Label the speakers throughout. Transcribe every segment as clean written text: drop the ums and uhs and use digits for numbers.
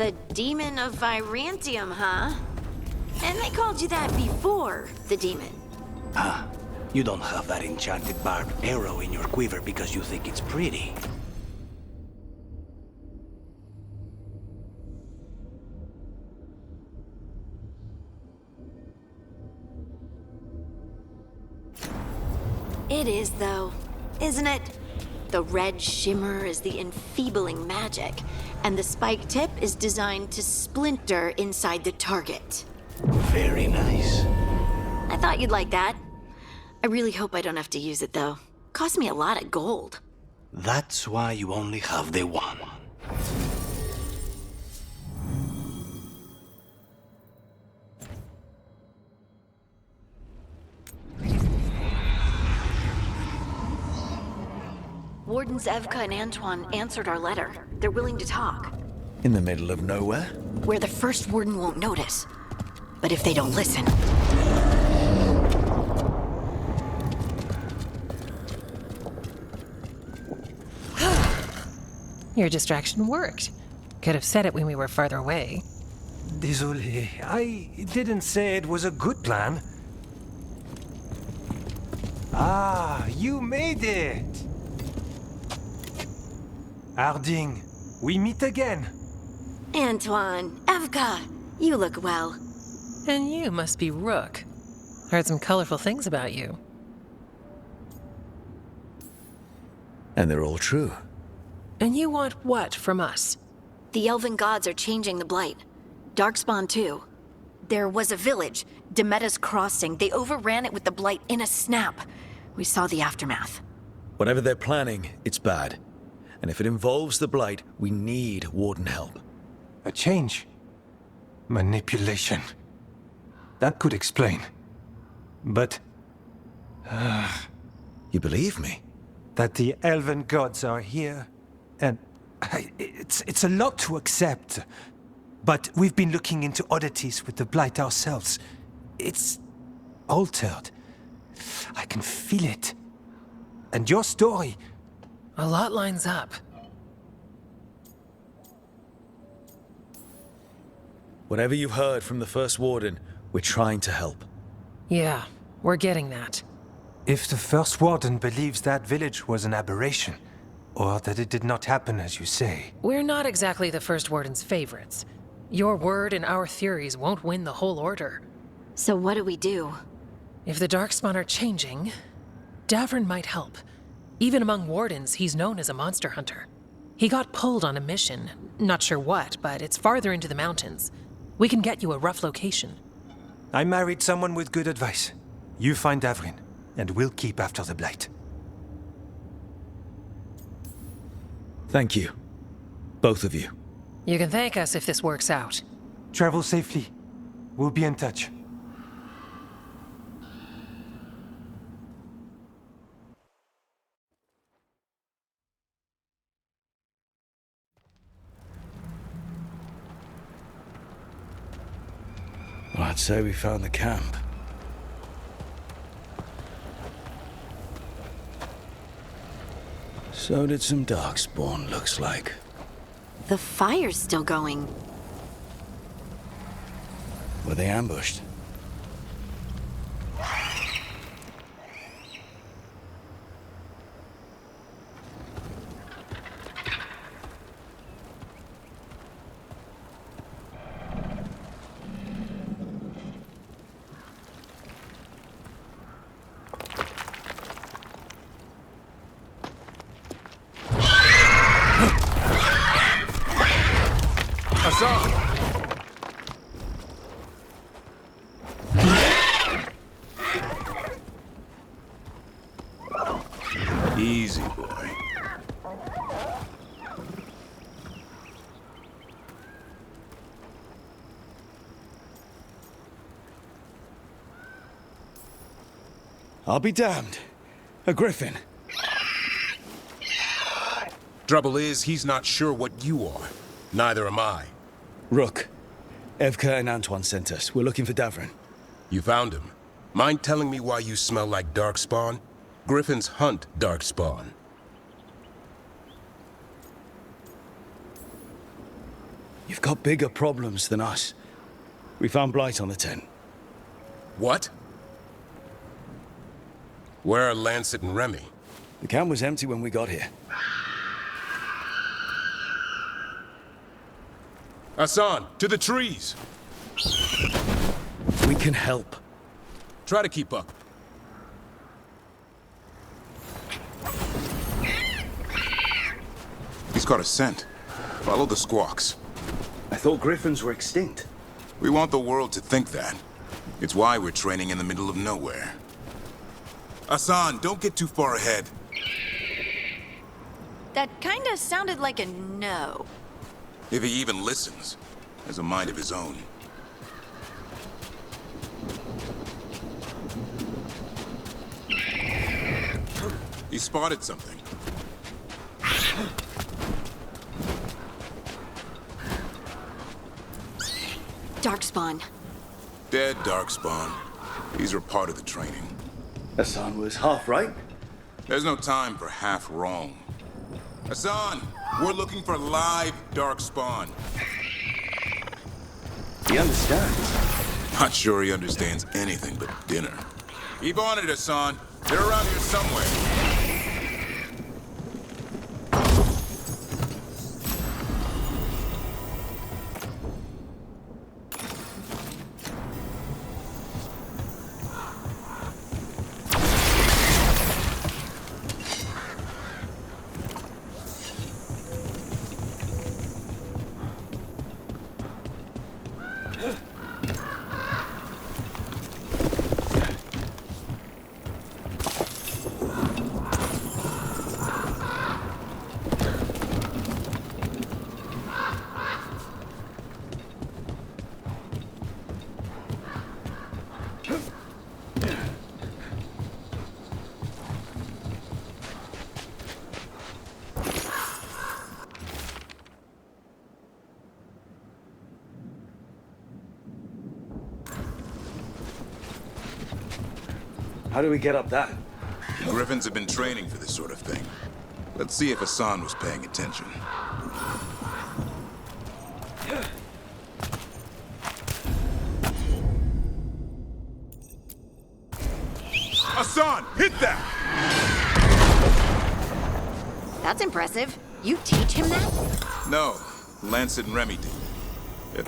Speaker 1: The Demon of Virantium, huh? And they called you that before the demon.
Speaker 2: Ah, you don't have that enchanted barbed arrow in your quiver because you think it's pretty.
Speaker 1: It is, though, isn't it? The red shimmer is the enfeebling magic, and the spike tip is designed to splinter inside the target.
Speaker 2: Very nice.
Speaker 1: I thought you'd like that. I really hope I don't have to use it, though. Cost me a lot of gold.
Speaker 2: That's why you only have the one.
Speaker 1: Wardens Evka and Antoine answered our letter. They're willing to talk.
Speaker 3: In the middle of nowhere?
Speaker 1: Where the first warden won't notice. But if they don't listen...
Speaker 4: Your distraction worked. Could have said it when we were farther away.
Speaker 5: Désolé, I didn't say it was a good plan. Ah, you made it! Harding, we meet again.
Speaker 1: Antoine, Evka, you look well.
Speaker 4: And you must be Rook. Heard some colorful things about you.
Speaker 3: And they're all true.
Speaker 4: And you want what from us?
Speaker 1: The elven gods are changing the Blight. Darkspawn too. There was a village, Demeda's Crossing. They overran it with the Blight in a snap. We saw the aftermath.
Speaker 3: Whatever they're planning, it's bad. And if it involves the Blight, we need Warden help.
Speaker 5: A change. Manipulation. That could explain. But...
Speaker 3: You believe me?
Speaker 5: that the elven gods are here, and it's a lot to accept. But we've been looking into oddities with the Blight ourselves. It's altered. I can feel it. And your story...
Speaker 4: A lot lines up.
Speaker 3: Whatever you've heard from the First Warden, we're trying to help.
Speaker 4: Yeah, we're getting that.
Speaker 5: If the First Warden believes that village was an aberration, or that it did not happen as you say...
Speaker 4: We're not exactly the First Warden's favorites. Your word and our theories won't win the whole order.
Speaker 1: So what do we do?
Speaker 4: If the Darkspawn are changing, Davrin might help. Even among Wardens, he's known as a monster hunter. He got pulled on a mission. Not sure what, but it's farther into the mountains. We can get you a rough location.
Speaker 5: I married someone with good advice. You find Davrin, and we'll keep after the Blight.
Speaker 3: Thank you. Both of you.
Speaker 4: You can thank us if this works out.
Speaker 5: Travel safely. We'll be in touch.
Speaker 3: Well, I'd say we found the camp. So did some Darkspawn, looks like.
Speaker 1: The fire's still going.
Speaker 3: Were they ambushed?
Speaker 6: Easy, boy.
Speaker 3: I'll be damned. A griffin.
Speaker 6: Trouble is, he's not sure what you are. Neither am I.
Speaker 3: Rook. Evka and Antoine sent us. We're looking for Davrin.
Speaker 6: You found him. Mind telling me why you smell like Darkspawn? Griffins hunt Darkspawn.
Speaker 3: You've got bigger problems than us. We found blight on the tent.
Speaker 6: What? Where are Lancet and Remy?
Speaker 3: The camp was empty when we got here.
Speaker 6: Hassan, to the trees!
Speaker 3: We can help.
Speaker 6: Try to keep up.
Speaker 7: He's got a scent. Follow the squawks.
Speaker 3: I thought griffins were extinct.
Speaker 7: We want the world to think that. It's why we're training in the middle of nowhere. Hassan, don't get too far ahead.
Speaker 1: That kinda sounded like a no.
Speaker 7: If he even listens, has a mind of his own. He spotted something.
Speaker 1: Darkspawn.
Speaker 7: Dead Darkspawn. These are part of the training.
Speaker 3: Hassan was half right.
Speaker 7: There's no time for half wrong. Hassan, we're looking for live Darkspawn.
Speaker 3: He understands.
Speaker 7: Not sure he understands anything but dinner. Keep on it, Hassan. They're around here somewhere.
Speaker 3: How do we get up that?
Speaker 7: Griffins have been training for this sort of thing. Let's see if Hassan was paying attention. Hassan, hit that!
Speaker 1: That's impressive. You teach him that?
Speaker 7: No, Lancet and Remy did.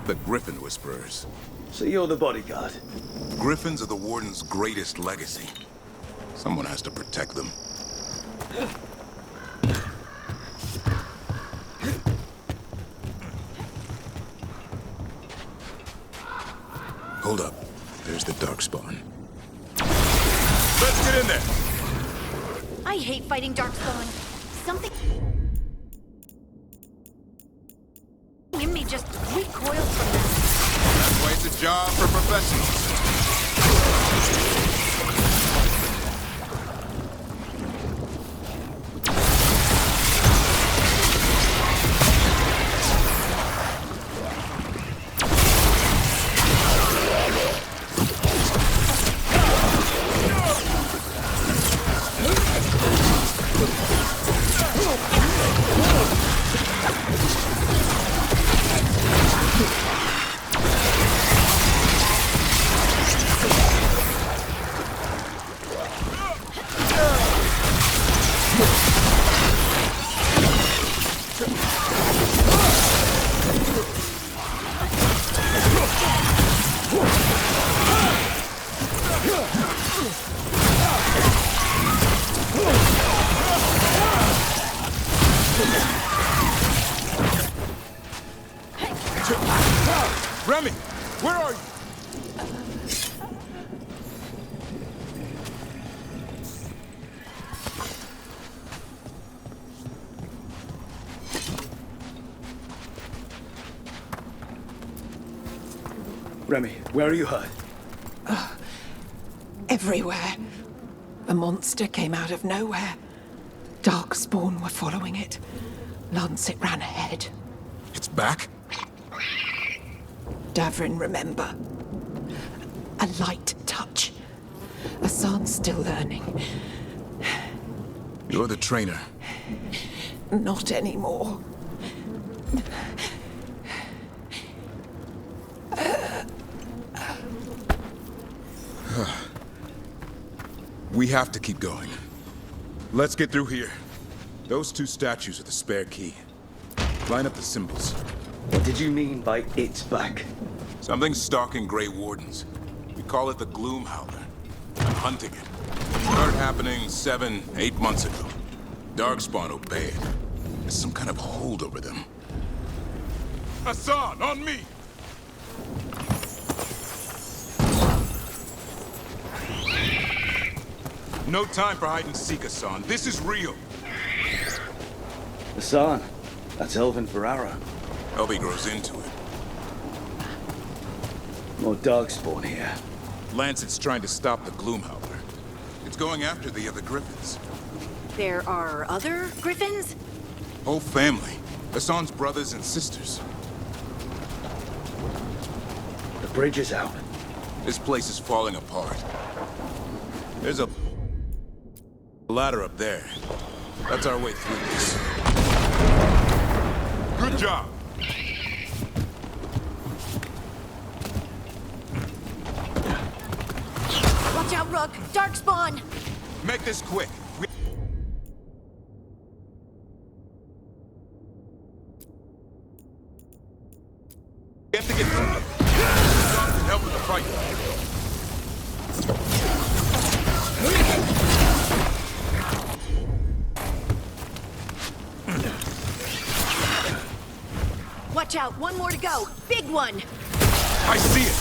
Speaker 7: The Griffin Whisperers.
Speaker 3: So you're the bodyguard?
Speaker 7: Griffins are the Warden's greatest legacy. Someone has to protect them. Hold up. There's the Darkspawn. Let's get in there!
Speaker 1: I hate fighting Darkspawn. Something in me just recoils from that.
Speaker 7: That's why it's a job for professionals. Remy, where are you?
Speaker 3: Remy, where are you hurt?
Speaker 8: Everywhere. A monster came out of nowhere. Darkspawn were following it. Lancet ran ahead.
Speaker 7: It's back?
Speaker 8: Davrin, remember. A light touch, Hassan's still learning.
Speaker 7: You're the trainer.
Speaker 8: Not anymore.
Speaker 7: We have to keep going. Let's get through here. Those two statues are the spare key. Line up the symbols.
Speaker 2: What did you mean by it's back?
Speaker 7: Something's stalking Grey Wardens. We call it the Gloom Howler. I'm hunting it. Started happening 7, 8 months ago. Darkspawn obeyed. There's some kind of hold over them. Hassan, on me! No time for hide and seek, Hassan. This is real.
Speaker 2: Hassan, that's Elven for Ara.
Speaker 7: Elby grows into it.
Speaker 2: More Darkspawn here.
Speaker 7: Lancet's trying to stop the Gloom Howler. It's going after the other Griffins.
Speaker 1: There are other griffins?
Speaker 7: Whole family. Hassan's brothers and sisters.
Speaker 2: The bridge is out.
Speaker 7: This place is falling apart. There's a ladder up there. That's our way through this. Good job.
Speaker 1: Watch out, Rook! Darkspawn!
Speaker 7: Make this quick. We have to get through them. Hassan can help with the fight.
Speaker 1: Watch out, one more to go. Big one!
Speaker 7: I see it.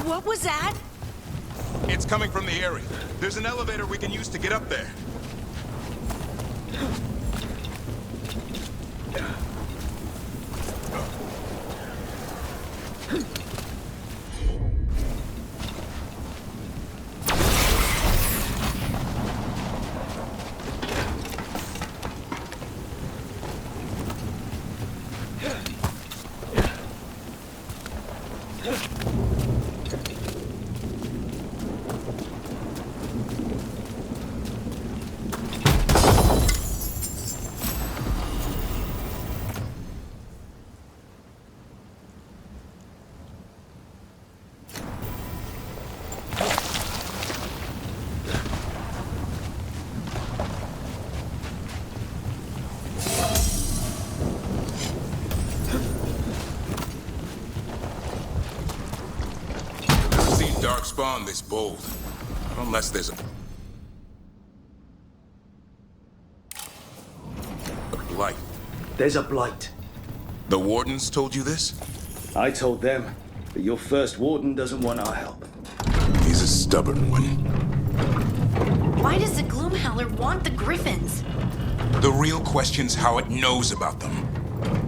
Speaker 1: What was that?
Speaker 7: It's coming from the area. There's an elevator we can use to get up there. Darkspawn this bold. Not unless there's a blight.
Speaker 2: There's a blight.
Speaker 7: The Wardens told you this?
Speaker 2: I told them, but your first warden doesn't want our help.
Speaker 7: He's a stubborn one.
Speaker 1: Why does the Gloom Howler want the griffins?
Speaker 7: The real question's how it knows about them.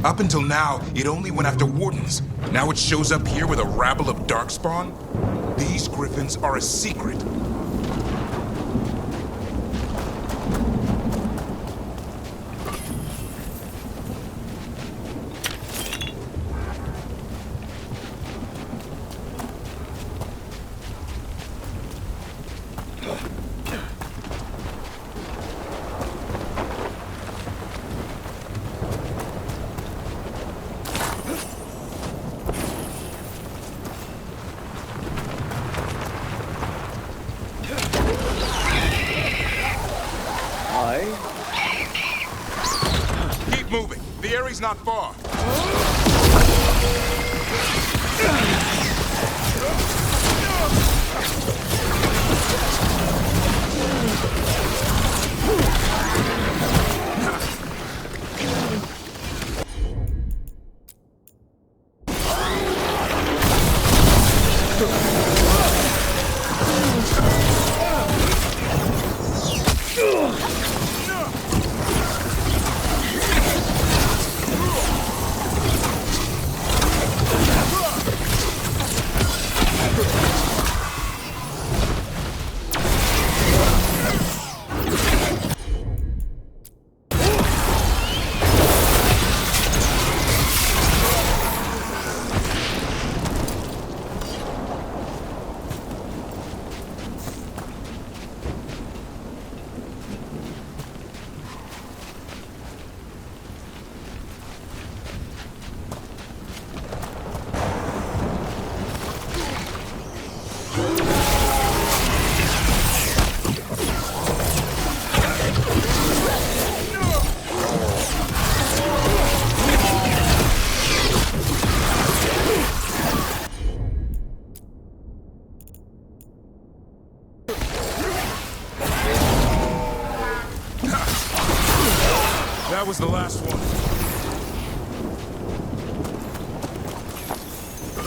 Speaker 7: Up until now, it only went after Wardens. Now it shows up here with a rabble of Darkspawn? These griffins are a secret. moving. The area's not far. That was the last one.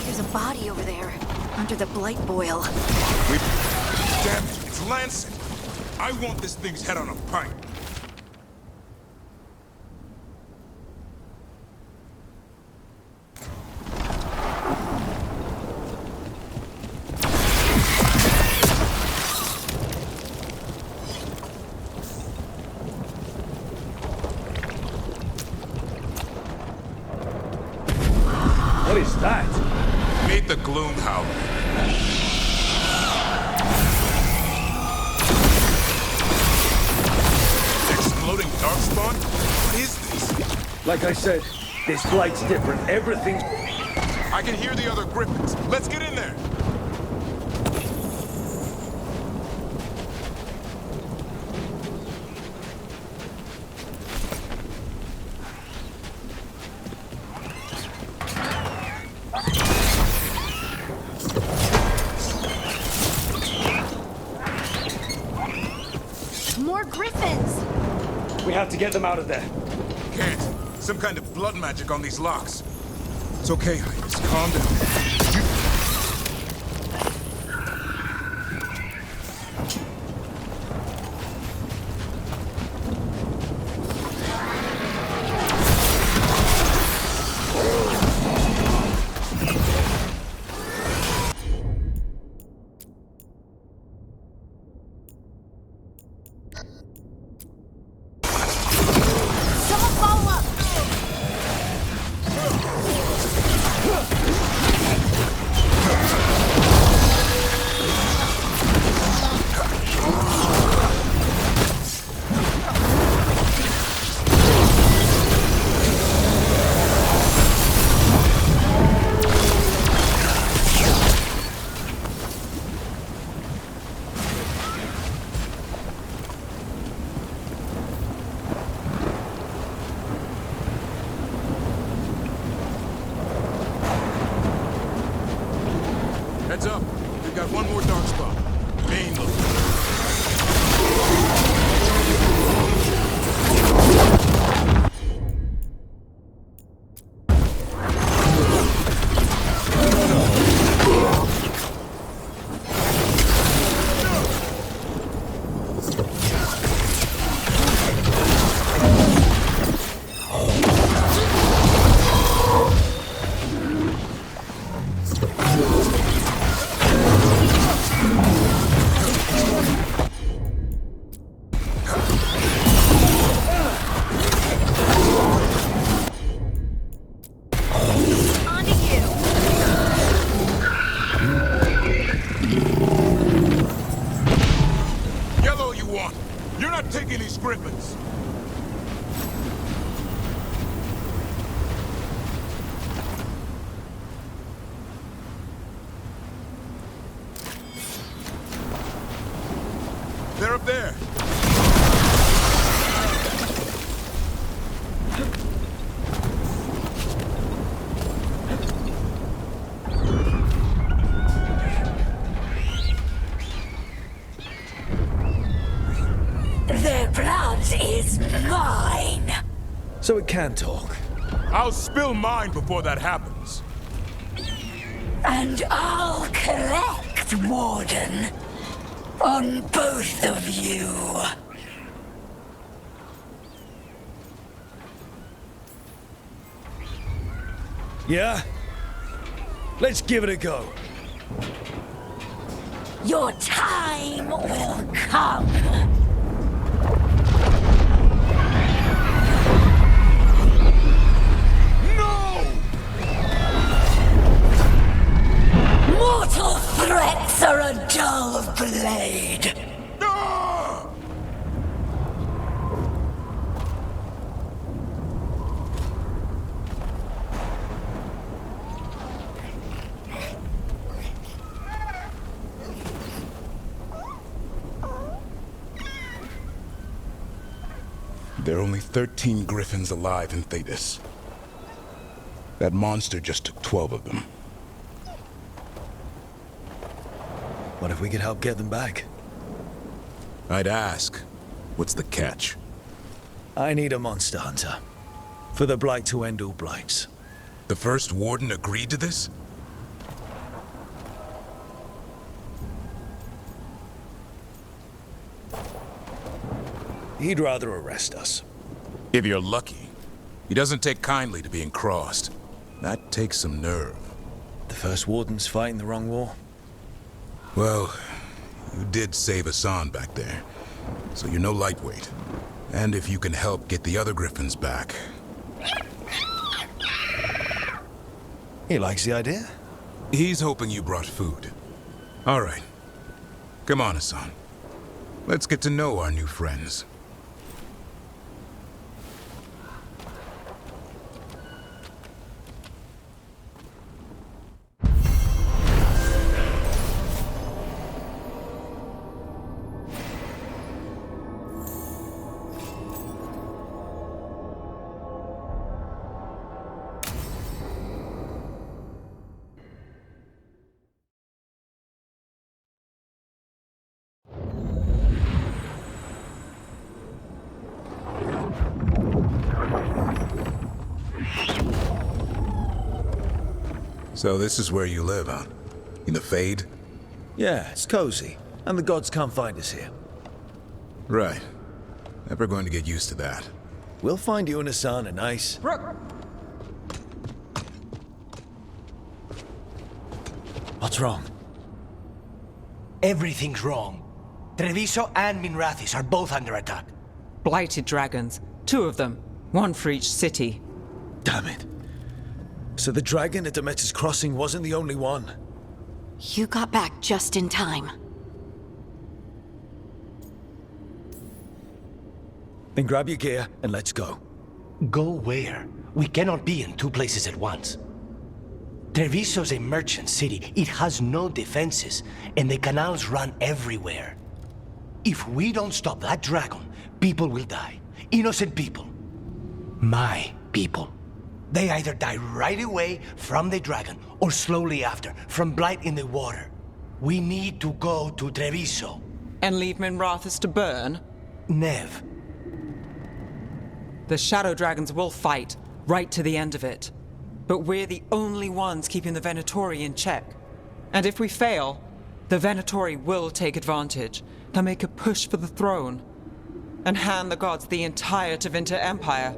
Speaker 1: There's a body over there, under the blight boil.
Speaker 7: Damn it, it's Lancet. I want this thing's head on a pike.
Speaker 3: What is that?
Speaker 7: Meet the Gloom Howler. Exploding darkspawn? What is this?
Speaker 3: Like I said, this blight's different. Everything's...
Speaker 7: I can hear the other griffins. Let's get in there.
Speaker 1: More griffins!
Speaker 3: We have to get them out of there.
Speaker 7: Can't. Some kind of blood magic on these locks. It's okay, just calm down.
Speaker 1: Someone follow up!
Speaker 7: Heads up. We've got one more dark spot. Main look.
Speaker 1: Onto you!
Speaker 7: Yellow you want. You're not taking these griffins. They're up there.
Speaker 9: mine!
Speaker 3: So it can talk.
Speaker 7: I'll spill mine before that happens.
Speaker 9: And I'll collect, Warden. On both of you.
Speaker 3: Yeah? Let's give it a go.
Speaker 9: Your time will come. Mortal threats are a dull blade.
Speaker 7: There are only 13 griffins alive in Thedas. That monster just took 12 of them.
Speaker 3: What if we could help get them back?
Speaker 7: I'd ask, what's the catch?
Speaker 3: I need a monster hunter. For the Blight to end all blights.
Speaker 7: The first warden agreed to this?
Speaker 3: He'd rather arrest us.
Speaker 7: If you're lucky. He doesn't take kindly to being crossed. That takes some nerve.
Speaker 3: The first warden's fighting the wrong war.
Speaker 7: Well, you did save Hassan back there, so you're no lightweight. And if you can help get the other griffins back...
Speaker 3: He likes the idea.
Speaker 7: He's hoping you brought food. All right. Come on, Hassan. Let's get to know our new friends. So this is where you live, huh? In the Fade?
Speaker 3: Yeah, it's cozy. And the gods can't find us here.
Speaker 7: Right. Never going to get used to that.
Speaker 3: We'll find you and Hassan a nice...
Speaker 5: Rook!
Speaker 3: What's wrong?
Speaker 2: Everything's wrong. Treviso and Minrathis are both under attack.
Speaker 8: Blighted dragons. 2 of them. 1 for each city.
Speaker 3: Damn it. So the dragon at Demeter's Crossing wasn't the only one.
Speaker 1: You got back just in time.
Speaker 3: Then grab your gear and let's go.
Speaker 2: Go where? We cannot be in 2 places at once. Treviso's a merchant city. It has no defenses, and the canals run everywhere. If we don't stop that dragon, people will die. Innocent people. My people. They either die right away from the dragon, or slowly after, from blight in the water. We need to go to Treviso.
Speaker 8: And leave Minrathis to burn?
Speaker 2: Nev.
Speaker 8: The Shadow Dragons will fight, right to the end of it. But we're the only ones keeping the Venatori in check. And if we fail, the Venatori will take advantage. They'll make a push for the throne. And hand the gods the entire Tevinter Empire.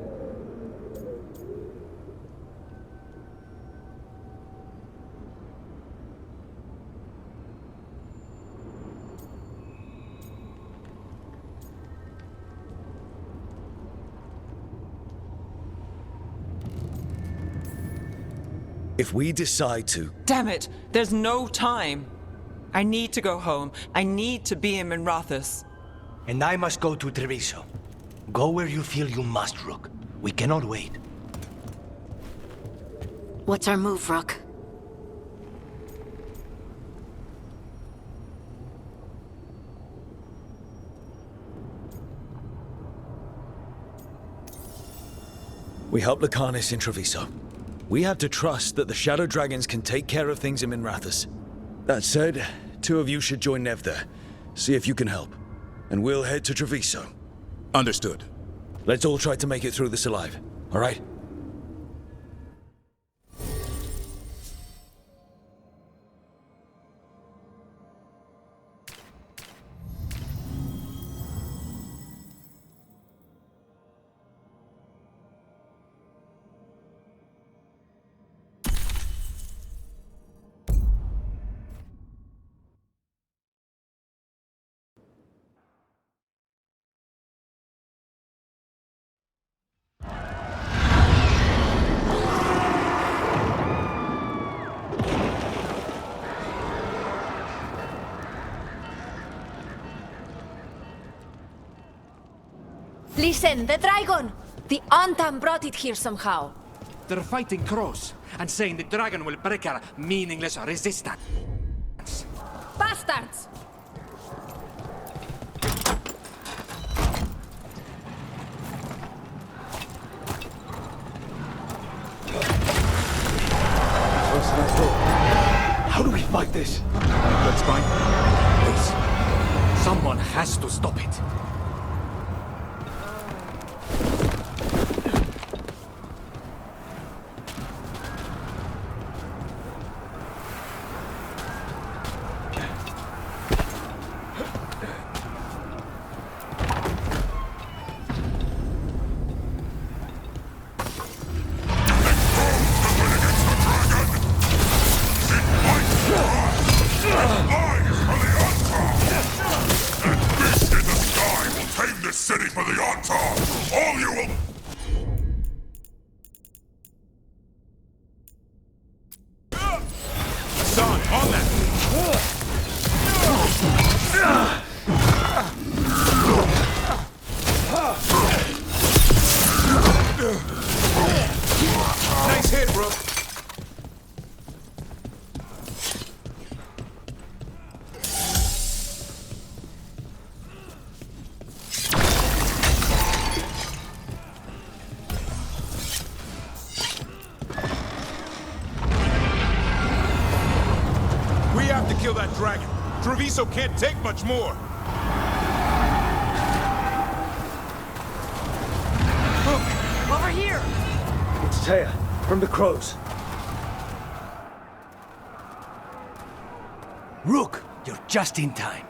Speaker 3: If we decide to...
Speaker 8: Damn it! There's no time! I need to go home. I need to be in Minrathis.
Speaker 2: And I must go to Treviso. Go where you feel you must, Rook. We cannot wait.
Speaker 1: What's our move, Rook?
Speaker 3: We help Lucanus in Treviso. We have to trust that the Shadow Dragons can take care of things in Minrathis. That said, 2 of you should join Nev there. See if you can help. And we'll head to Treviso.
Speaker 7: Understood.
Speaker 3: Let's all try to make it through this alive, all right?
Speaker 10: Listen, the dragon! The Antam brought it here somehow.
Speaker 11: They're fighting crows and saying the dragon will break our meaningless resistance.
Speaker 10: Bastards!
Speaker 3: How do we fight this?
Speaker 11: Let's find this. Someone has to stop it.
Speaker 7: Nice hit, Rook. We have to kill that dragon. Treviso can't take much more.
Speaker 10: Over here!
Speaker 3: It's Taya, from the crows.
Speaker 2: Rook, you're just in time.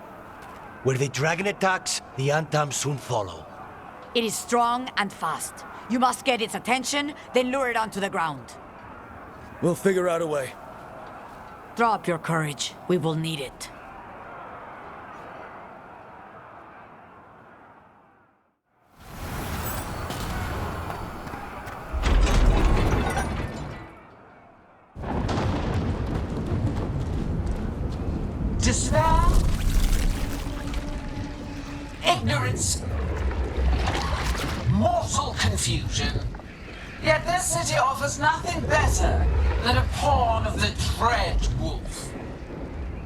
Speaker 2: Where the dragon attacks, the Antam soon follow.
Speaker 9: It is strong and fast. You must get its attention, then lure it onto the ground.
Speaker 3: We'll figure out a way.
Speaker 9: Drop your courage. We will need it.
Speaker 12: Despair, ignorance, mortal confusion. Yet this city offers nothing better than a pawn of the Dread Wolf.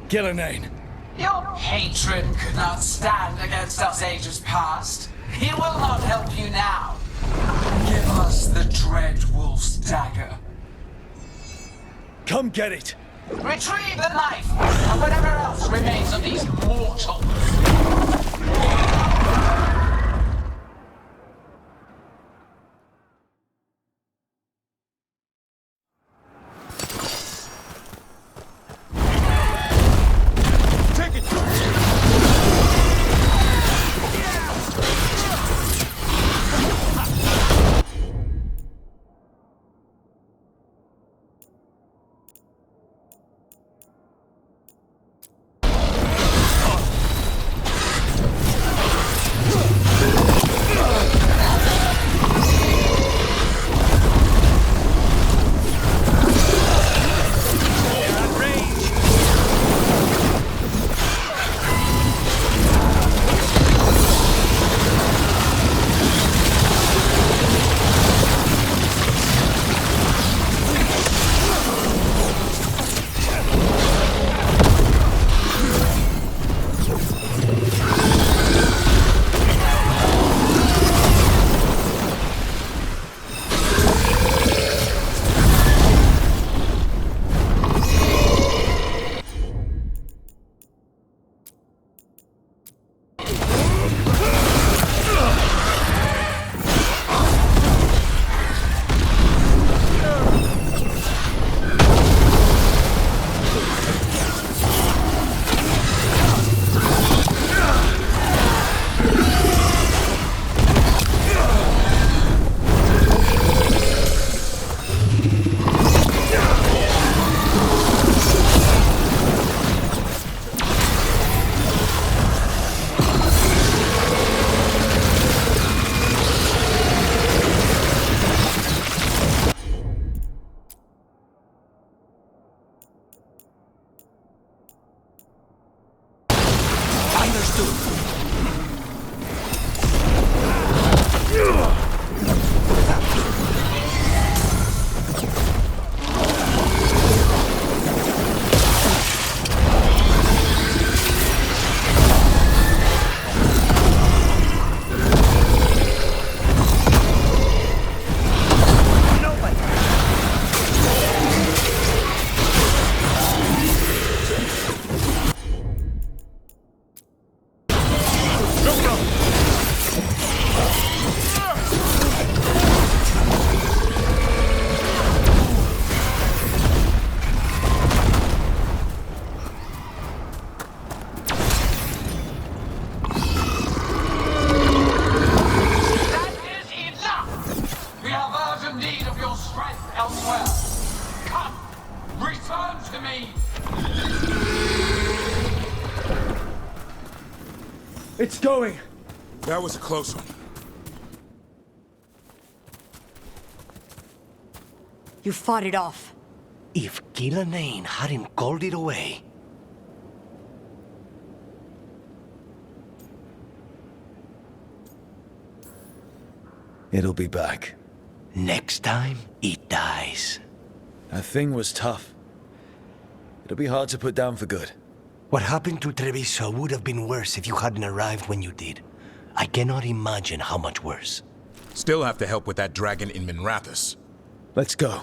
Speaker 3: Killinane.
Speaker 12: Your patron could not stand against us ages past. He will not help you now. Give us the Dread Wolf's dagger.
Speaker 3: Come get it.
Speaker 12: Retrieve the knife and whatever else remains of these mortals.
Speaker 7: Take it!
Speaker 12: strength elsewhere. Come, return to me.
Speaker 3: It's going!
Speaker 7: That was a close one.
Speaker 9: You fought it off.
Speaker 2: If Gillenane hadn't called it away...
Speaker 3: It'll be back.
Speaker 2: Next time, it dies.
Speaker 3: That thing was tough. It'll be hard to put down for good.
Speaker 2: What happened to Treviso would have been worse if you hadn't arrived when you did. I cannot imagine how much worse.
Speaker 7: Still have to help with that dragon in Minrathous.
Speaker 3: Let's go.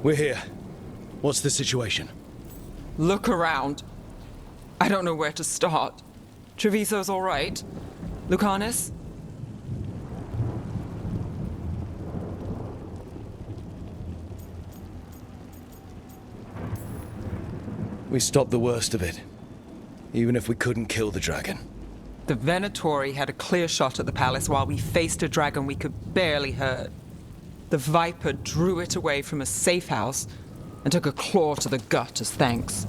Speaker 3: We're here. What's the situation?
Speaker 8: Look around. I don't know where to start. Treviso's all right. Lucanus?
Speaker 3: We stopped the worst of it. Even if we couldn't kill the dragon.
Speaker 8: The Venatori had a clear shot at the palace while we faced a dragon we could barely hurt. The Viper drew it away from a safe house and took a claw to the gut as thanks.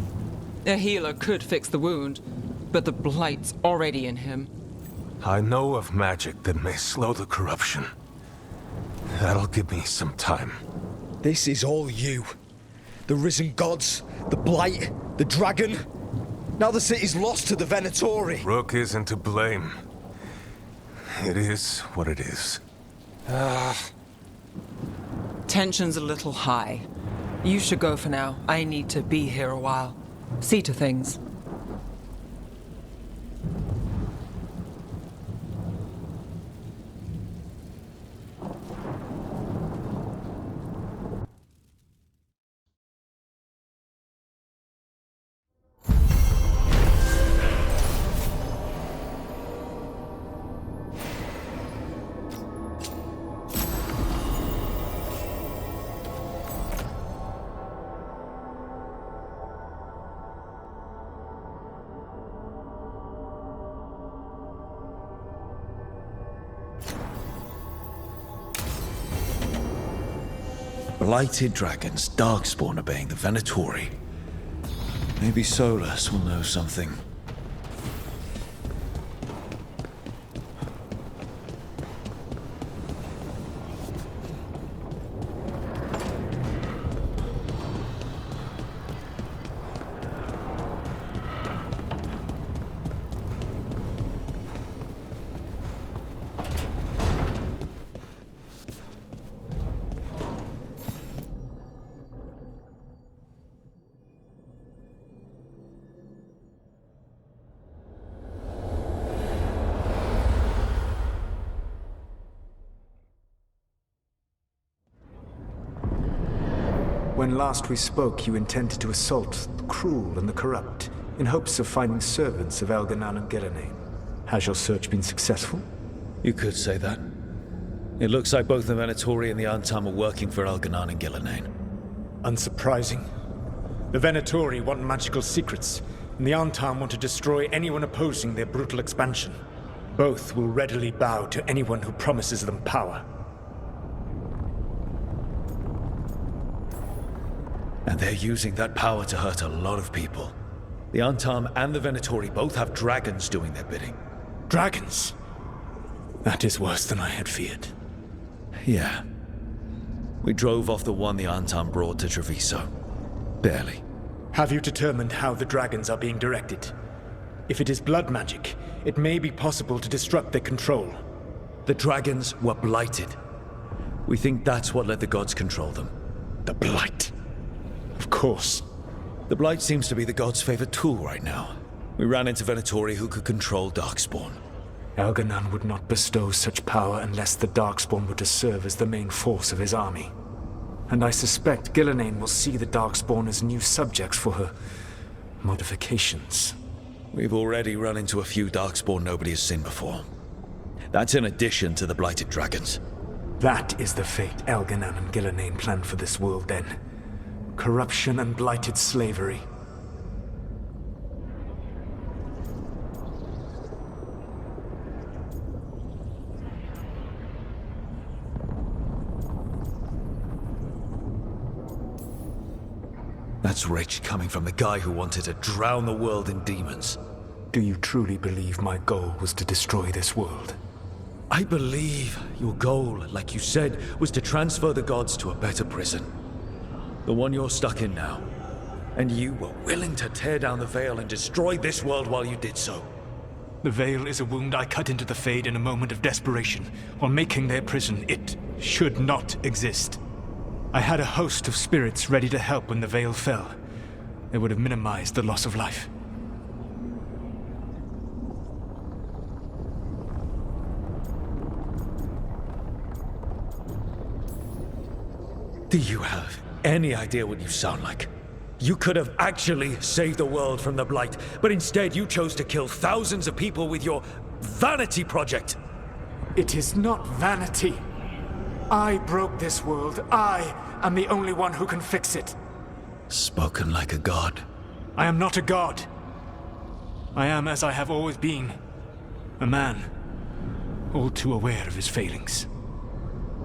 Speaker 8: A healer could fix the wound, but the Blight's already in him.
Speaker 5: I know of magic that may slow the corruption. That'll give me some time.
Speaker 3: This is all you. The risen gods, the Blight, the dragon. Now the city's lost to the Venatori.
Speaker 5: Rook isn't to blame. It is what it is.
Speaker 8: Tension's a little high. You should go for now. I need to be here a while. See to things.
Speaker 3: Blighted dragons, darkspawn obeying the Venatori. Maybe Solus will know something.
Speaker 13: When last we spoke, you intended to assault the cruel and the corrupt, in hopes of finding servants of Elganan and Gillenane. Has your search been successful?
Speaker 3: You could say that. It looks like both the Venatori and the Antam are working for Elganan and Gillenane.
Speaker 13: Unsurprising. The Venatori want magical secrets, and the Antam want to destroy anyone opposing their brutal expansion. Both will readily bow to anyone who promises them power.
Speaker 3: And they're using that power to hurt a lot of people. The Antam and the Venatori both have dragons doing their bidding.
Speaker 13: Dragons? That is worse than I had feared.
Speaker 3: Yeah. We drove off the one the Antam brought to Treviso. Barely.
Speaker 13: Have you determined how the dragons are being directed? If it is blood magic, it may be possible to disrupt their control.
Speaker 3: The dragons were blighted. We think that's what let the gods control them.
Speaker 13: The Blight. Of course.
Speaker 3: The Blight seems to be the gods' favorite tool right now. We ran into Venatori who could control Darkspawn.
Speaker 13: Elganan would not bestow such power unless the Darkspawn were to serve as the main force of his army. And I suspect Gillenane will see the Darkspawn as new subjects for her Modifications.
Speaker 3: We've already run into a few Darkspawn nobody has seen before. That's in addition to the Blighted Dragons.
Speaker 13: That is the fate Elganan and Gillenane planned for this world then. Corruption and blighted slavery.
Speaker 3: That's rage coming from the guy who wanted to drown the world in demons.
Speaker 13: Do you truly believe my goal was to destroy this world?
Speaker 3: I believe your goal, like you said, was to transfer the gods to a better prison. The one you're stuck in now. And you were willing to tear down the veil and destroy this world while you did so.
Speaker 13: The veil is a wound I cut into the Fade in a moment of desperation, while making their prison. It should not exist. I had a host of spirits ready to help when the veil fell. They would have minimized the loss of life.
Speaker 3: Do you have any idea what you sound like? You could have actually saved the world from the Blight, but instead you chose to kill thousands of people with your vanity project.
Speaker 13: It is not vanity. I broke this world. I am the only one who can fix it.
Speaker 3: Spoken like a god.
Speaker 13: I am not a god. I am as I have always been. A man. All too aware of his failings.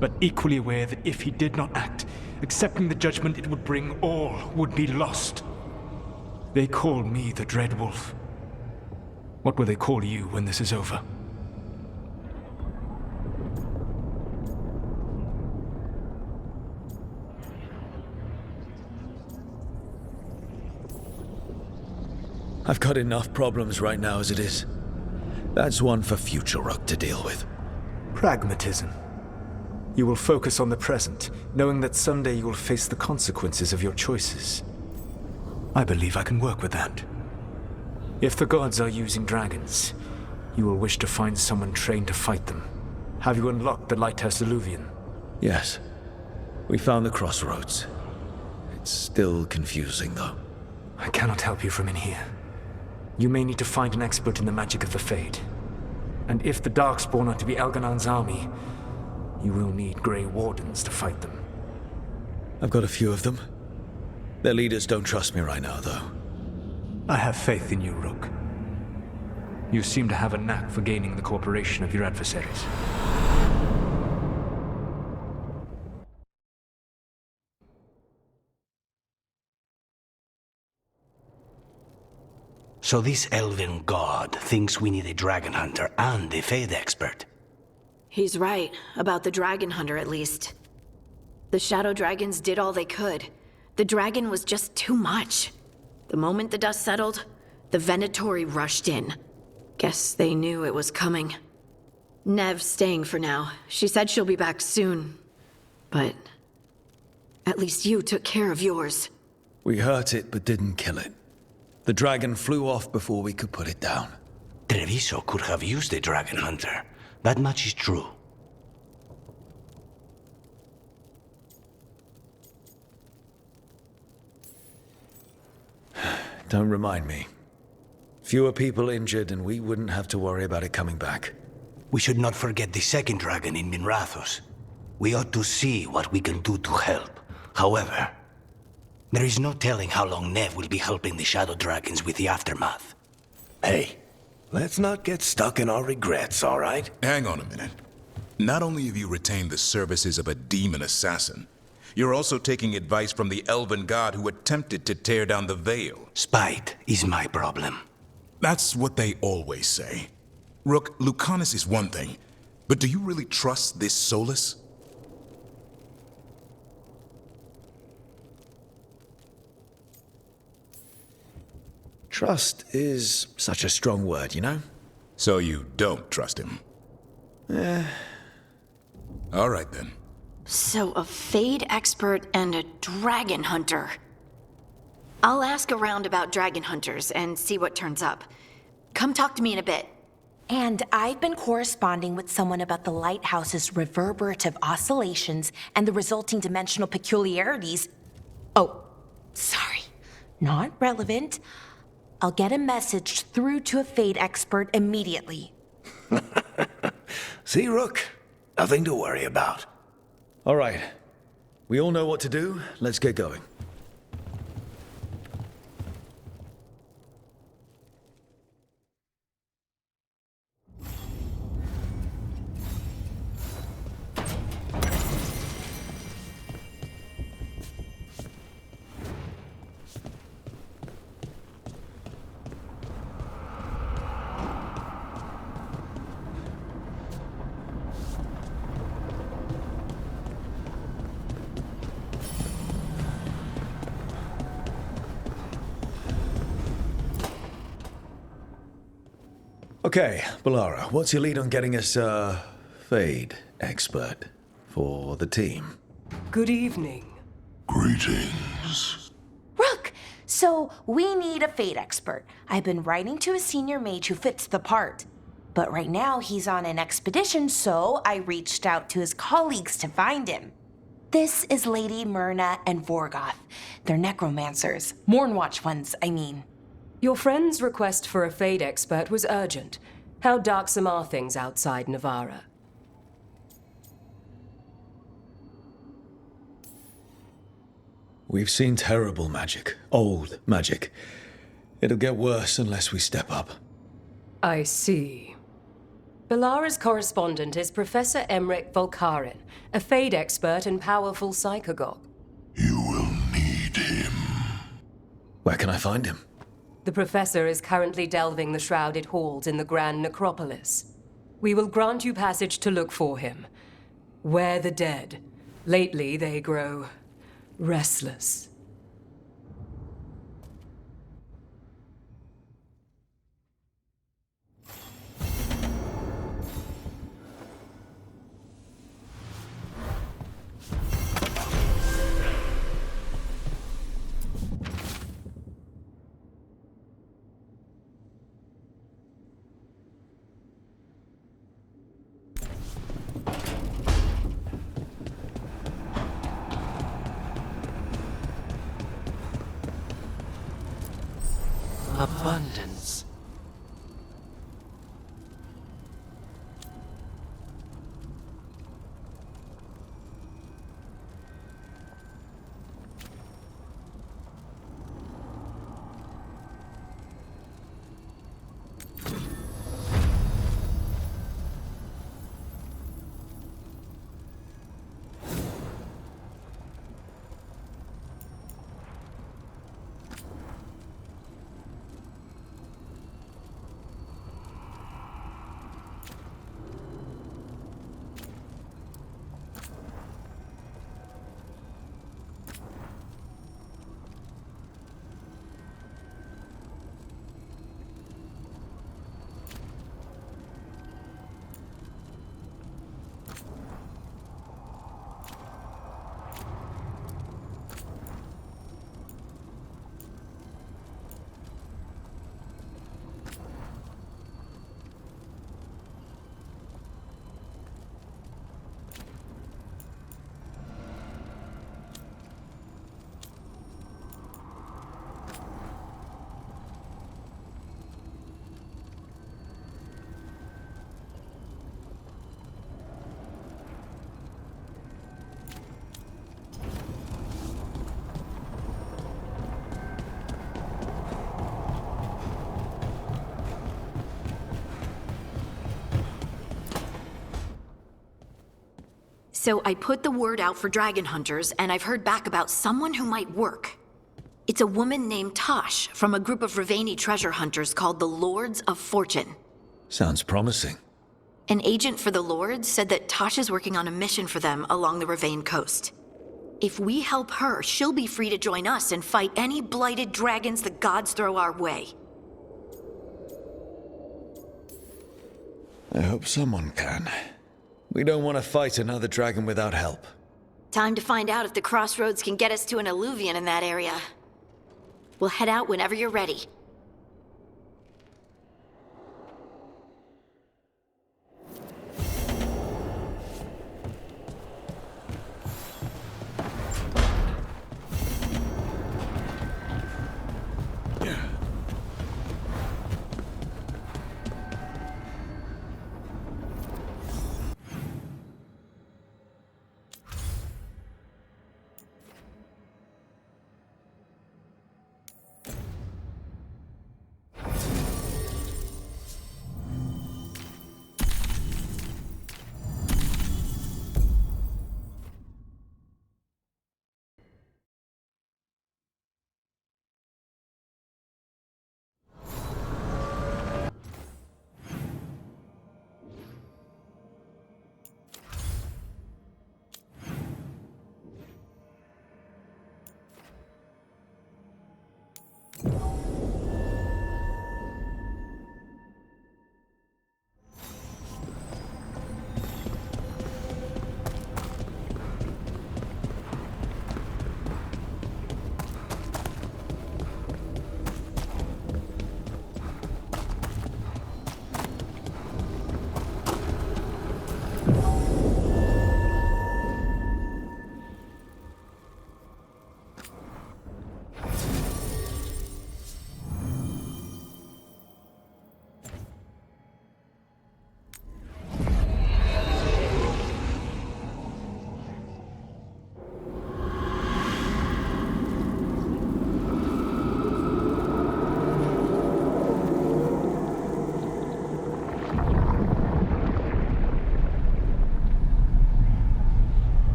Speaker 13: But equally aware that if he did not act, accepting the judgment it would bring, all would be lost. They call me the Dread Wolf. What will they call you when this is over?
Speaker 3: I've got enough problems right now as it is. That's one for future Rook to deal with.
Speaker 13: Pragmatism. You will focus on the present, knowing that someday you will face the consequences of your choices. I believe I can work with that. If the gods are using dragons, you will wish to find someone trained to fight them. Have you unlocked the Lighthouse Illuvian?
Speaker 3: Yes. We found the crossroads. It's still confusing, though.
Speaker 13: I cannot help you from in here. You may need to find an expert in the magic of the Fade. And if the Darkspawn are to be Elganan's army, you will need Grey Wardens to fight them.
Speaker 3: I've got a few of them. Their leaders don't trust me right now, though.
Speaker 13: I have faith in you, Rook. You seem to have a knack for gaining the cooperation of your adversaries.
Speaker 2: So this elven god thinks we need a dragon hunter and a Fade expert.
Speaker 1: He's right, about the dragon hunter at least. The shadow dragons did all they could. The dragon was just too much. The moment the dust settled, the Venatori rushed in. Guess they knew it was coming. Nev's staying for now. She said she'll be back soon. But at least you took care of yours.
Speaker 3: We hurt it, but didn't kill it. The dragon flew off before we could put it down.
Speaker 2: Treviso could have used a dragon hunter. That much is true.
Speaker 3: Don't remind me. Fewer people injured and we wouldn't have to worry about it coming back.
Speaker 2: We should not forget the second dragon in Minrathos. We ought to see what we can do to help. However, there is no telling how long Nev will be helping the Shadow Dragons with the aftermath.
Speaker 6: Hey, let's not get stuck in our regrets, all right? Hang on a minute. Not only have you retained the services of a demon assassin, you're also taking advice from the elven god who attempted to tear down the veil.
Speaker 2: Spite is my problem.
Speaker 6: That's what they always say. Rook, Lucanus is one thing, but do you really trust this Solus?
Speaker 3: Trust is such a strong word, you know?
Speaker 6: So you don't trust him? All right then.
Speaker 1: So a Fade expert and a dragon hunter. I'll ask around about dragon hunters and see what turns up. Come talk to me in a bit.
Speaker 14: And I've been corresponding with someone about the lighthouse's reverberative oscillations and the resulting dimensional peculiarities. Oh, sorry. Not relevant. I'll get a message through to a Fade expert immediately.
Speaker 15: See, Rook? Nothing to worry about.
Speaker 3: All right. We all know what to do. Let's get going. Okay, Balara, what's your lead on getting us a Fade expert for the team?
Speaker 16: Good evening.
Speaker 15: Greetings.
Speaker 14: Rook! So, we need a Fade expert. I've been writing to a senior mage who fits the part. But right now, he's on an expedition, so I reached out to his colleagues to find him. This is Lady Myrna and Vorgoth. They're necromancers. Mournwatch ones, I mean.
Speaker 16: Your friend's request for a Fade expert was urgent. How darksome are things outside Navarra?
Speaker 3: We've seen terrible magic. Old magic. It'll get worse unless we step up.
Speaker 16: I see. Balara's correspondent is Professor Emmerich Volkaren, a Fade expert and powerful psychagogue.
Speaker 15: You will need him.
Speaker 3: Where can I find him?
Speaker 16: The Professor is currently delving the shrouded halls in the Grand Necropolis. We will grant you passage to look for him. Where the dead. Lately they grow restless.
Speaker 11: Abundance.
Speaker 1: So I put the word out for dragon hunters, and I've heard back about someone who might work. It's a woman named Tosh from a group of Ravani treasure hunters called the Lords of Fortune.
Speaker 3: Sounds promising.
Speaker 1: An agent for the Lords said that Tosh is working on a mission for them along the Ravane coast. If we help her, she'll be free to join us and fight any blighted dragons the gods throw our way.
Speaker 3: I hope someone can. We don't want to fight another dragon without help.
Speaker 1: Time to find out if the crossroads can get us to an alluvion in that area. We'll head out whenever you're ready.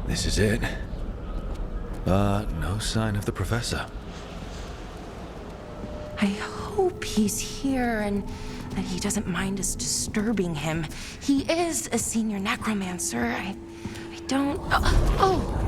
Speaker 3: This is it. But no sign of the professor.
Speaker 14: I hope he's here and that he doesn't mind us disturbing him. He is a senior necromancer. I don't... Oh!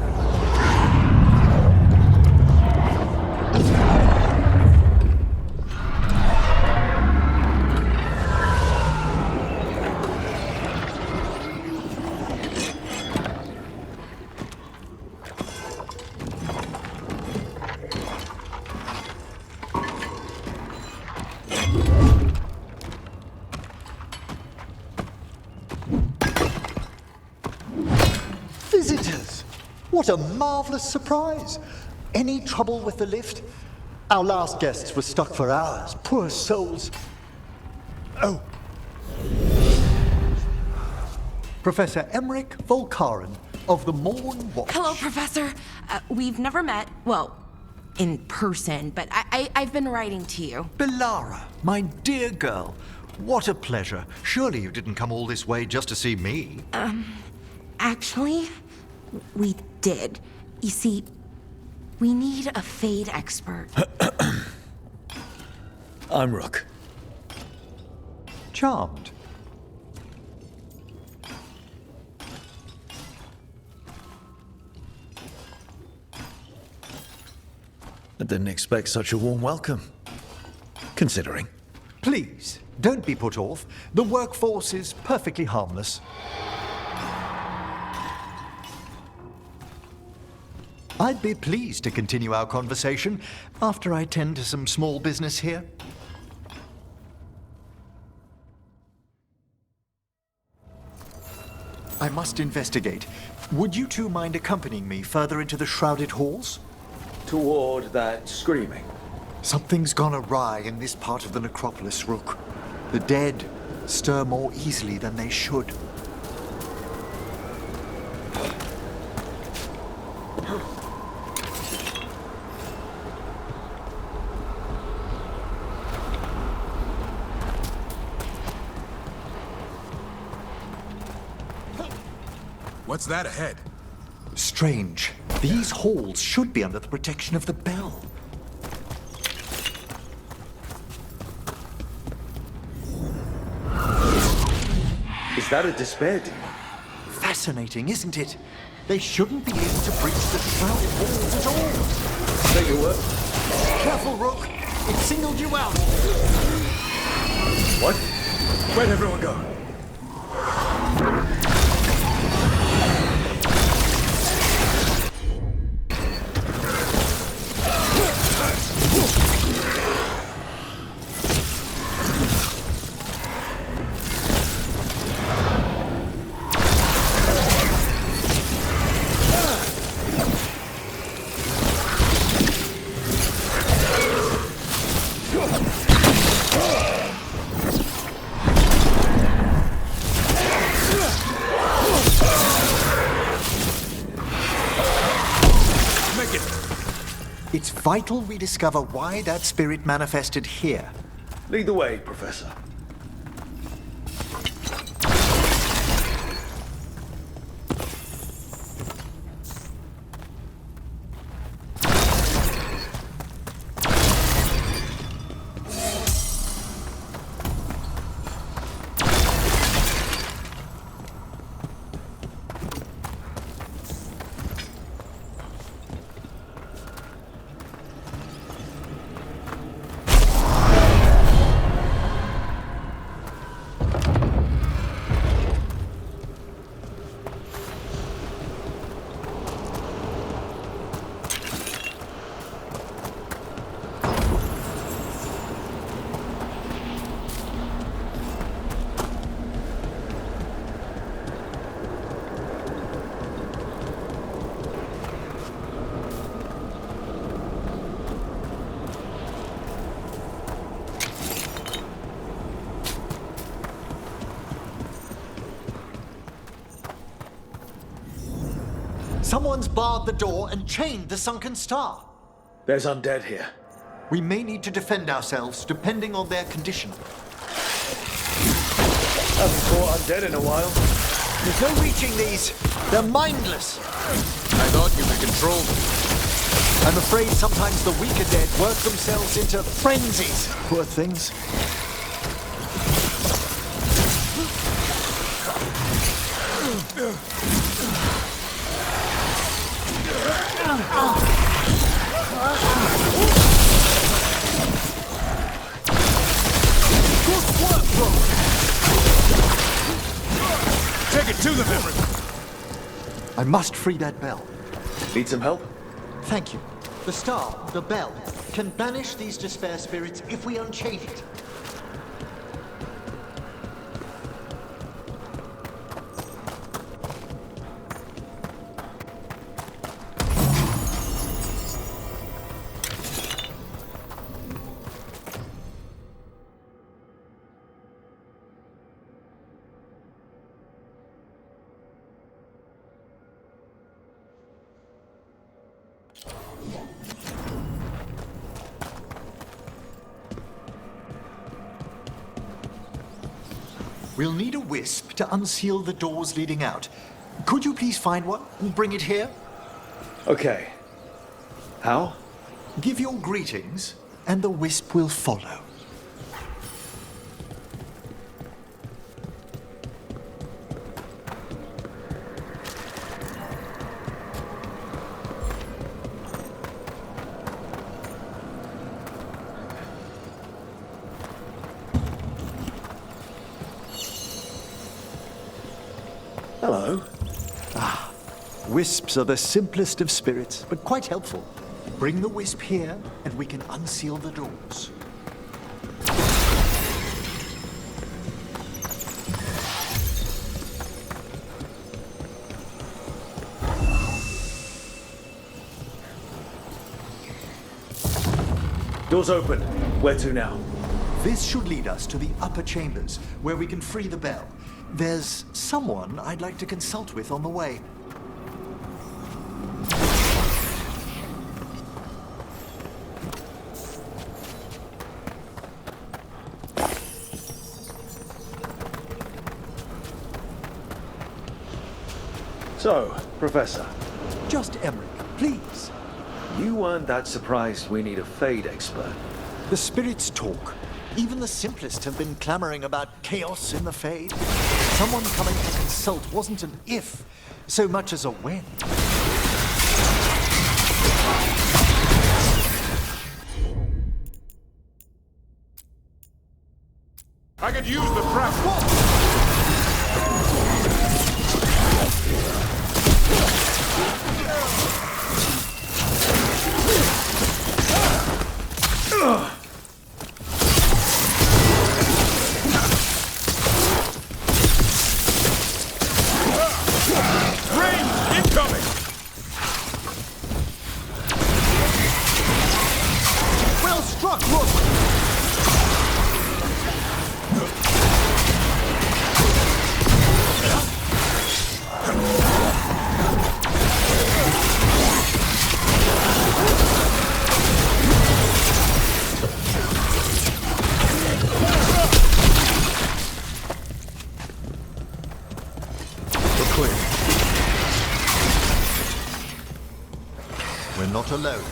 Speaker 17: Visitors! What a marvelous surprise! Any trouble with the lift? Our last guests were stuck for hours. Poor souls. Oh. Professor Emmerich Volkaren of the Morn Watch.
Speaker 14: Hello, Professor. We've never met, well, in person, but I've been writing to you.
Speaker 17: Belara, my dear girl. What a pleasure. Surely you didn't come all this way just to see me.
Speaker 14: Actually, we did. You see, we need a Fade expert.
Speaker 3: I'm Rook.
Speaker 17: Charmed.
Speaker 3: I didn't expect such a warm welcome. Considering.
Speaker 17: Please, don't be put off. The workforce is perfectly harmless. I'd be pleased to continue our conversation after I tend to some small business here. I must investigate. Would you two mind accompanying me further into the shrouded halls?
Speaker 3: Toward that screaming.
Speaker 17: Something's gone awry in this part of the necropolis, Rook. The dead stir more easily than they should.
Speaker 6: What's that ahead?
Speaker 17: Strange. These halls should be under the protection of the bell.
Speaker 3: Is that a despair demon?
Speaker 17: Fascinating, isn't it? They shouldn't be able to breach the shrouded halls at all.
Speaker 3: There you were.
Speaker 17: Careful, Rook. It singled you out.
Speaker 3: What? Where'd everyone go?
Speaker 17: It's vital we discover why that spirit manifested here.
Speaker 3: Lead the way, Professor.
Speaker 17: Someone's barred the door and chained the sunken star.
Speaker 3: There's undead here.
Speaker 17: We may need to defend ourselves, depending on their condition.
Speaker 3: Haven't fought undead in a while.
Speaker 17: There's no reaching these. They're mindless.
Speaker 6: I thought you could control them.
Speaker 17: I'm afraid sometimes the weaker dead work themselves into frenzies. Poor things.
Speaker 6: Good work, Rook! Take it to them, Everett!
Speaker 17: I must free that bell.
Speaker 13: Need some help?
Speaker 17: Thank you. The star, the bell, can banish these despair spirits if we unchain it. We'll need a wisp to unseal the doors leading out. Could you please find one and bring it here?
Speaker 13: Okay. How?
Speaker 17: Give your greetings, and the wisp will follow.
Speaker 13: Hello.
Speaker 17: Wisps are the simplest of spirits, but quite helpful. Bring the wisp here, and we can unseal the doors.
Speaker 13: Doors open. Where to now?
Speaker 17: This should lead us to the upper chambers, where we can free the bell. There's someone I'd like to consult with on the way.
Speaker 3: So, Professor,
Speaker 17: Just Emmerich, please.
Speaker 3: you weren't that surprised we need a Fade expert.
Speaker 17: The spirits talk. Even the simplest have been clamoring about chaos in the Fade. Someone coming to consult wasn't an if, so much as a when.
Speaker 7: I could use the prep.
Speaker 17: Well struck, Rook!
Speaker 3: We're clear.
Speaker 17: We're not alone.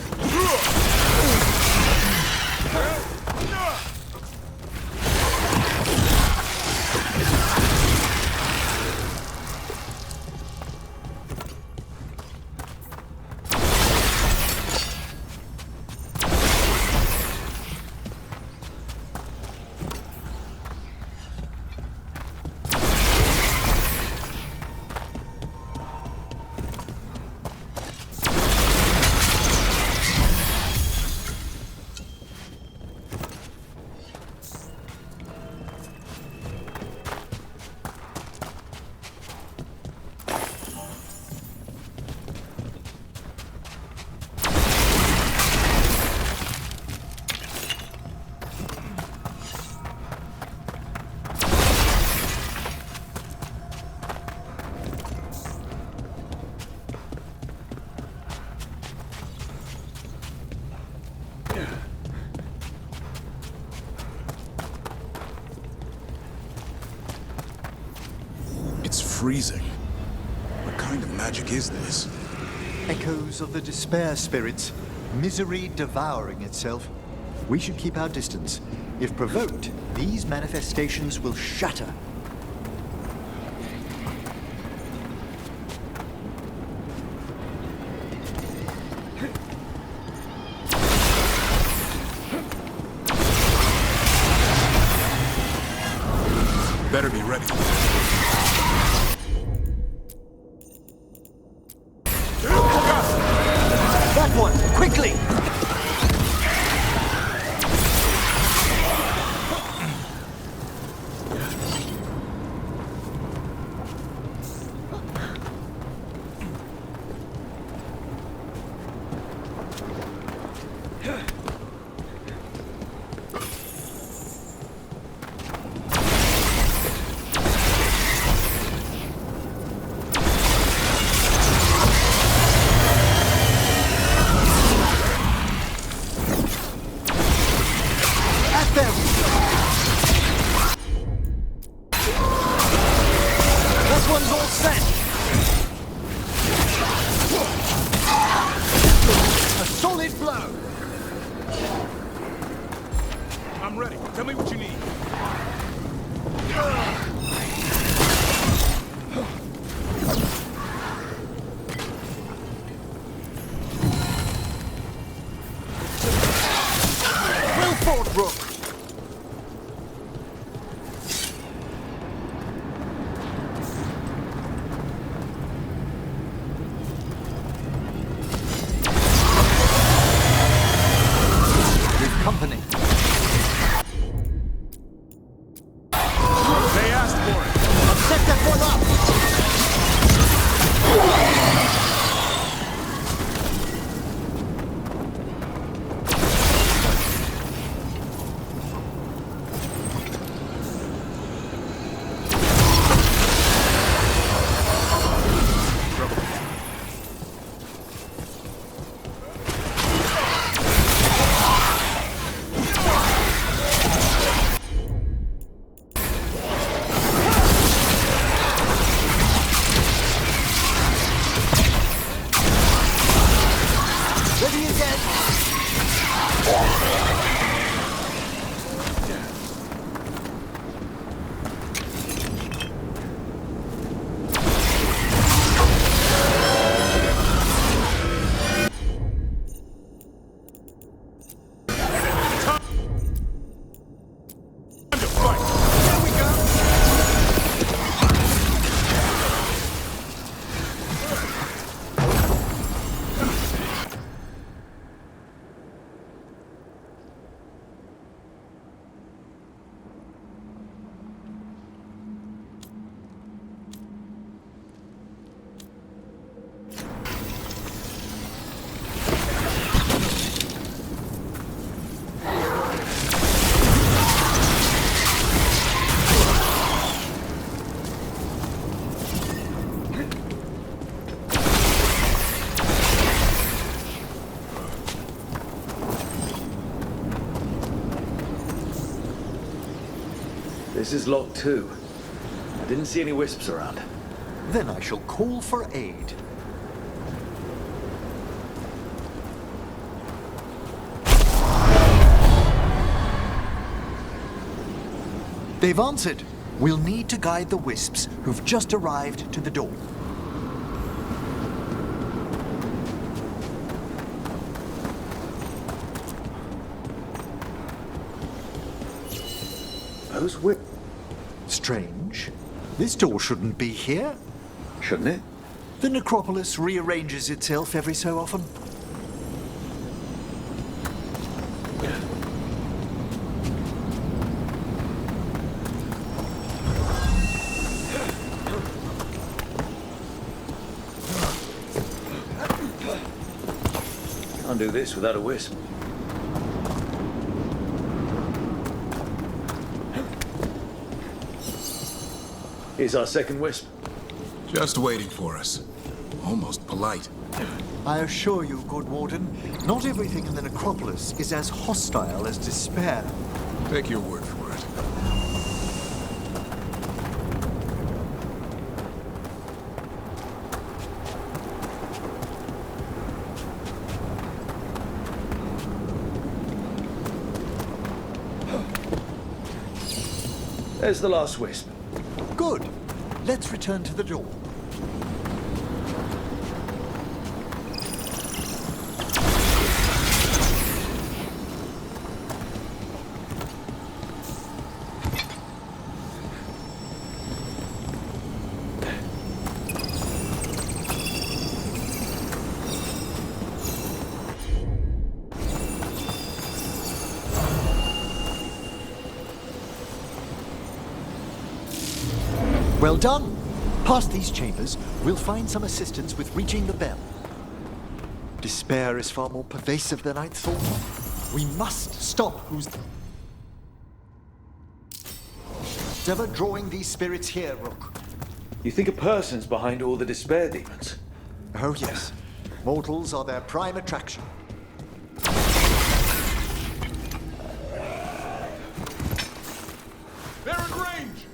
Speaker 6: freezing. What kind of magic is this?
Speaker 17: Echoes of the despair spirits, misery devouring itself. We should keep our distance. If provoked, these manifestations will shatter.
Speaker 6: Better be ready.
Speaker 17: That one, quickly!
Speaker 6: I'm ready. Tell me what you need.
Speaker 17: Well fought, Rook. Company.
Speaker 6: They asked for it.
Speaker 17: Set that one up.
Speaker 3: This is Lock 2. I didn't see any wisps around.
Speaker 17: Then I shall call for aid. They've answered. We'll need to guide the wisps who've just arrived to the door.
Speaker 3: Those wisps.
Speaker 17: Strange. This door shouldn't be here.
Speaker 3: Shouldn't it?
Speaker 17: The necropolis rearranges itself every so often.
Speaker 3: Can't do this without a wisp. Here's our second wisp.
Speaker 6: Just waiting for us. Almost polite.
Speaker 17: I assure you, good Warden, not everything in the necropolis is as hostile as despair.
Speaker 6: Take your word for it.
Speaker 3: There's the last wisp.
Speaker 17: Good. Let's return to the door. Well done. Past these chambers, we'll find some assistance with reaching the bell. Despair is far more pervasive than I'd thought. We must stop who's ever drawing these spirits here, Rook.
Speaker 3: You think a person's behind all the despair demons?
Speaker 17: Oh yes. Mortals are their prime attraction.
Speaker 7: They're in range!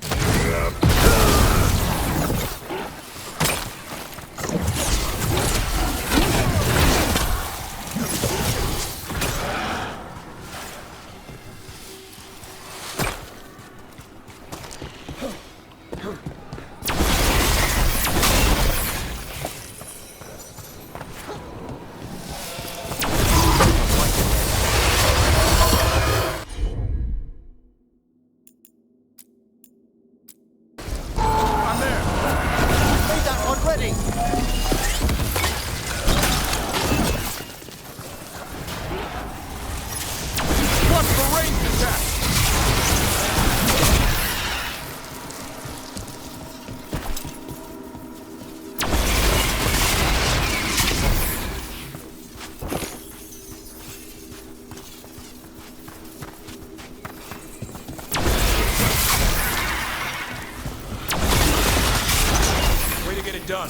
Speaker 7: Done.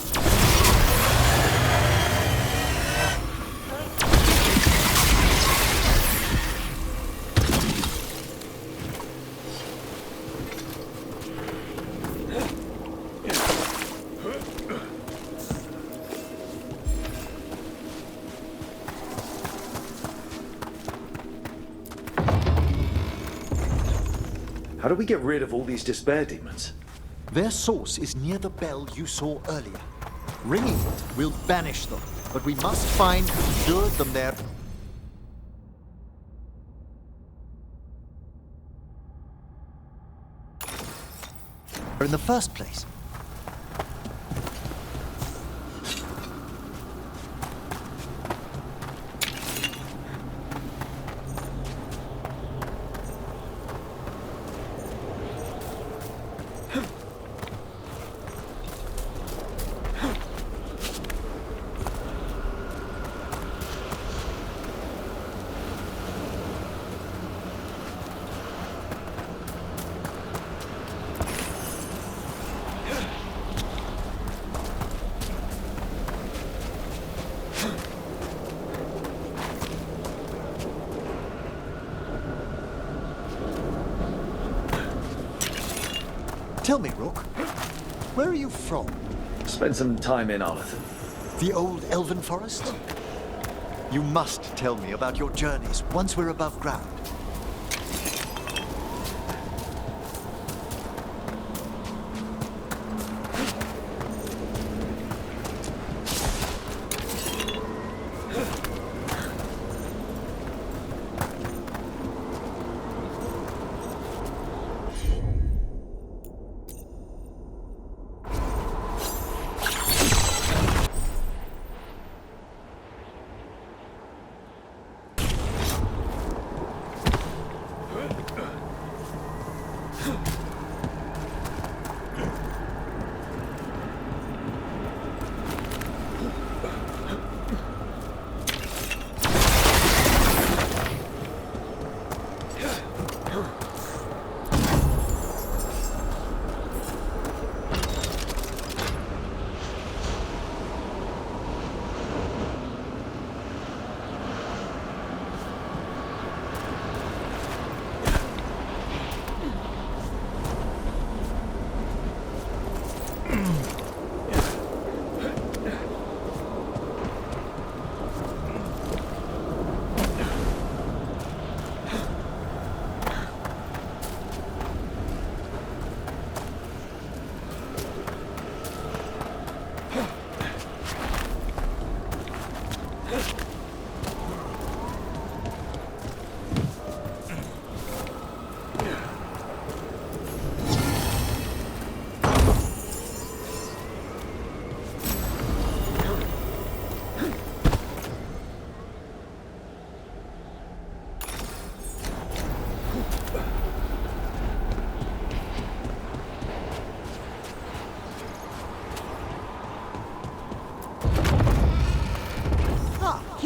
Speaker 3: How do we get rid of all these despair demons?
Speaker 17: Their source is near the bell you saw earlier. Ringing it will banish them, but we must find who lured them there. In the first place. Tell me, Rook, where are you from?
Speaker 3: Spent some time in Arlington.
Speaker 17: The old elven forest? You must tell me about your journeys once we're above ground.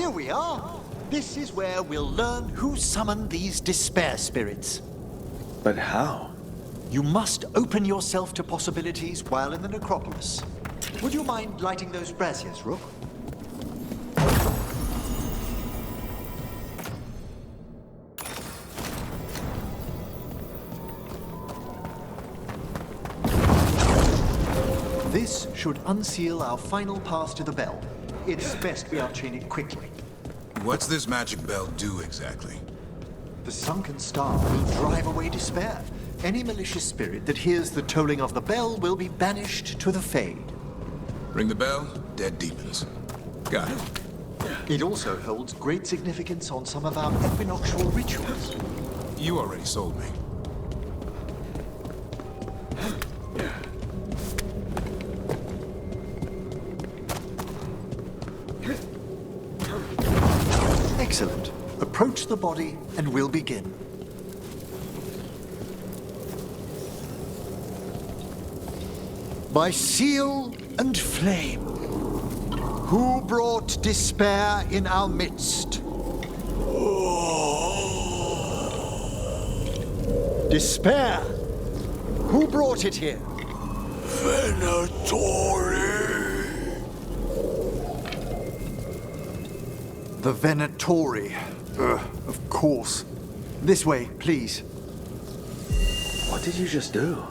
Speaker 17: here we are. This is where we'll learn who summoned these despair spirits.
Speaker 3: But how?
Speaker 17: You must open yourself to possibilities while in the necropolis. Would you mind lighting those braziers, Rook? This should unseal our final path to the bell. It's best we unchain it quickly.
Speaker 6: What's this magic bell do exactly?
Speaker 17: The sunken star will drive away despair. Any malicious spirit that hears the tolling of the bell will be banished to the Fade.
Speaker 6: Ring the bell, dead demons. Got it.
Speaker 17: It also holds great significance on some of our equinoctial rituals.
Speaker 6: You already sold me.
Speaker 17: Excellent. Approach the body and we'll begin. By seal and flame, who brought despair in our midst? Despair! Who brought it here?
Speaker 15: Venatori!
Speaker 17: The Venatori. Of course. This way, please.
Speaker 3: What did you just do?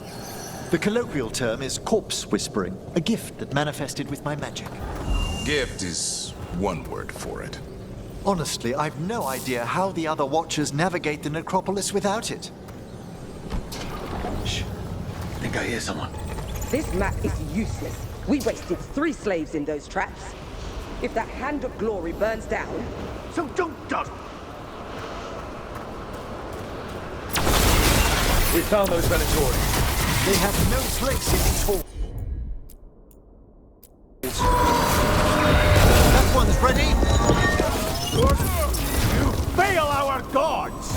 Speaker 17: The colloquial term is corpse whispering, a gift that manifested with my magic.
Speaker 6: Gift is one word for it.
Speaker 17: Honestly, I've no idea how the other Watchers navigate the necropolis without it.
Speaker 3: Shh. I think I hear someone.
Speaker 18: This map is useless. We wasted 3 slaves in those traps. If that Hand of Glory burns down...
Speaker 17: So don't dawdle!
Speaker 3: We found those Venatori.
Speaker 17: They have no place in these halls. That one's ready!
Speaker 15: You fail our gods!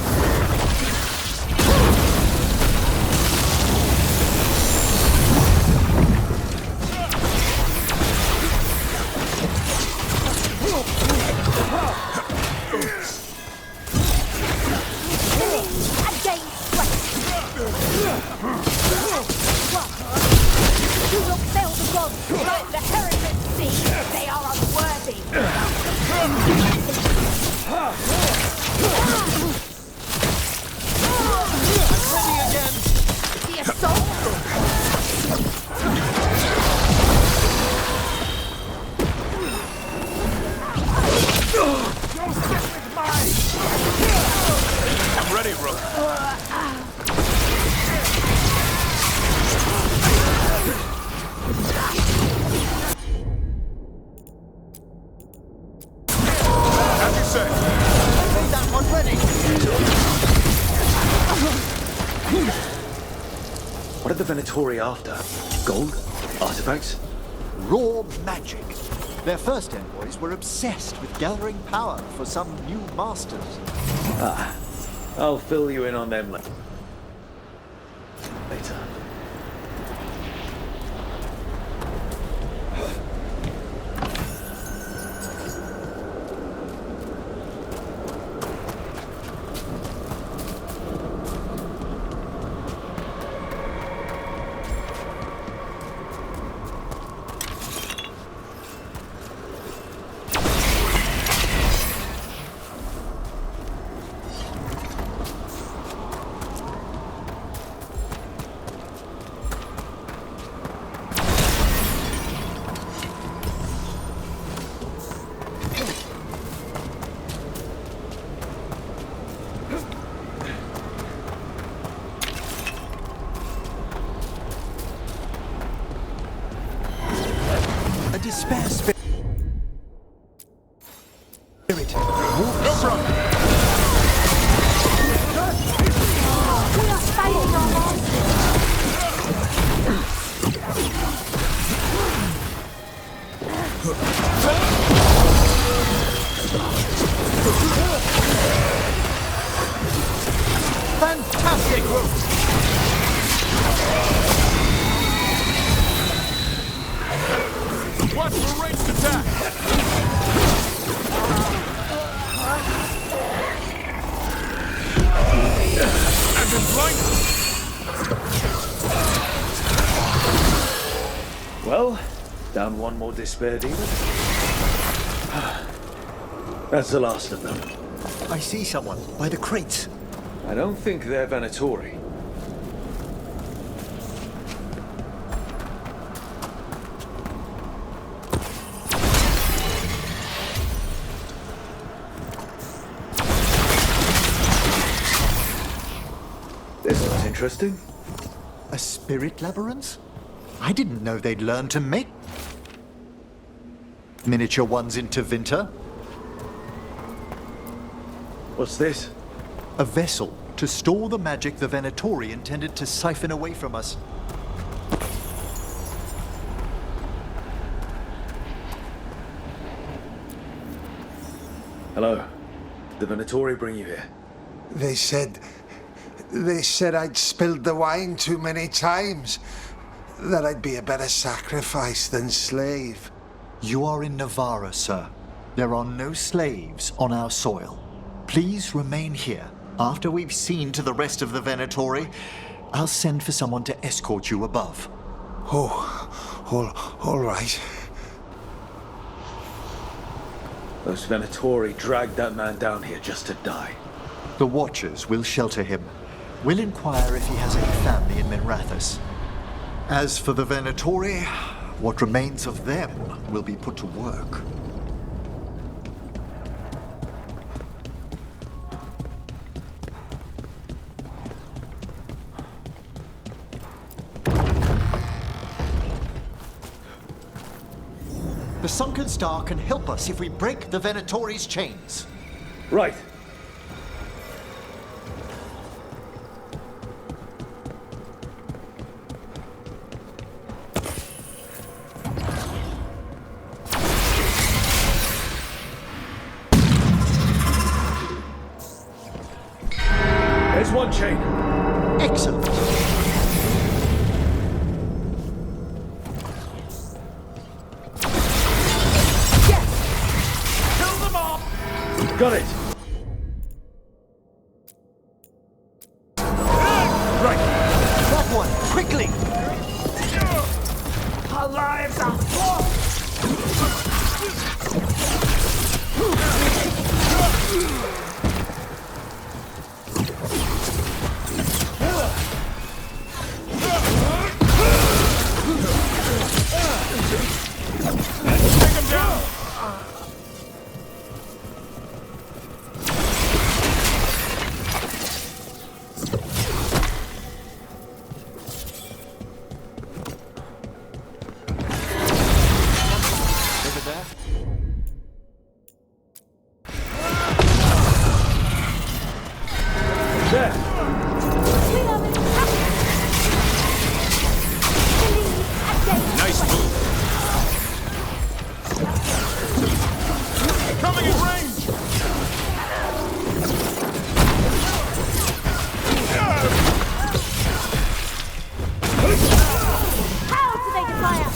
Speaker 10: You will fail the gods like the heretics see. They are unworthy.
Speaker 17: I'm ready again.
Speaker 10: The assault.
Speaker 6: I'm ready, Rook.
Speaker 15: As you say.
Speaker 17: I made that one ready.
Speaker 3: What are the Venatori after? Gold? Artifacts?
Speaker 17: Raw magic. Their first envoys were obsessed with gathering power for some new masters.
Speaker 3: Ah, I'll fill you in on them later.
Speaker 17: A despair spirit. Walk from.
Speaker 10: We are fighting our monsters.
Speaker 17: Fantastic, Rook!
Speaker 15: Watch for ranged attack!
Speaker 3: Down one more despair demon. That's the last of them.
Speaker 17: I see someone by the crates.
Speaker 3: I don't think they're Venatori. This looks interesting.
Speaker 17: A spirit labyrinth? I didn't know they'd learn to make miniature ones into Vinter.
Speaker 3: What's this?
Speaker 17: A vessel to store the magic the Venatori intended to siphon away from us.
Speaker 3: Hello. Did the Venatori bring you here?
Speaker 19: They said I'd spilled the wine too many times. That I'd be a better sacrifice than slave.
Speaker 17: You are in Navarra, sir. There are no slaves on our soil. Please remain here. After we've seen to the rest of the Venatori, I'll send for someone to escort you above.
Speaker 19: All right.
Speaker 3: Those Venatori dragged that man down here just to die.
Speaker 17: The Watchers will shelter him. We'll inquire if he has any family in Minrathous. As for the Venatori, what remains of them will be put to work. The Sunken Star can help us if we break the Venatori's chains.
Speaker 3: Right. There's one chain.
Speaker 17: Excellent.
Speaker 3: Got it!
Speaker 17: Right! That one! Quickly!
Speaker 15: Our lives are
Speaker 7: Take him down! Nice move. Coming in range.
Speaker 10: How do they fire?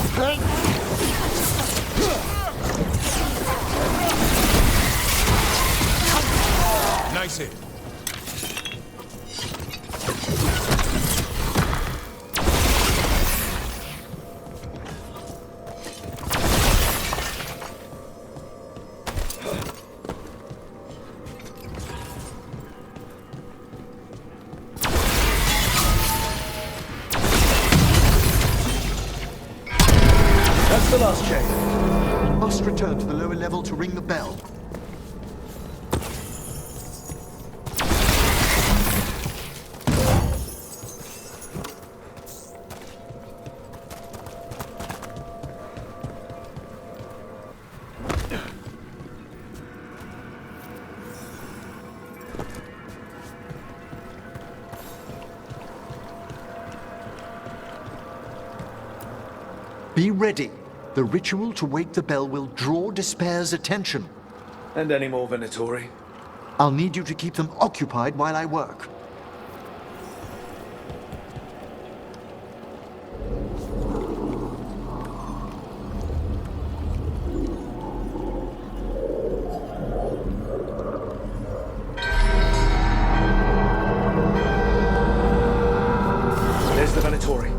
Speaker 7: Nice hit.
Speaker 17: That's the last chain. We must return to the lower level to ring the bell. Be ready. The ritual to wake the bell will draw Despair's attention.
Speaker 3: And any more Venatori?
Speaker 17: I'll need you to keep them occupied while I work.
Speaker 3: There's the Venatori.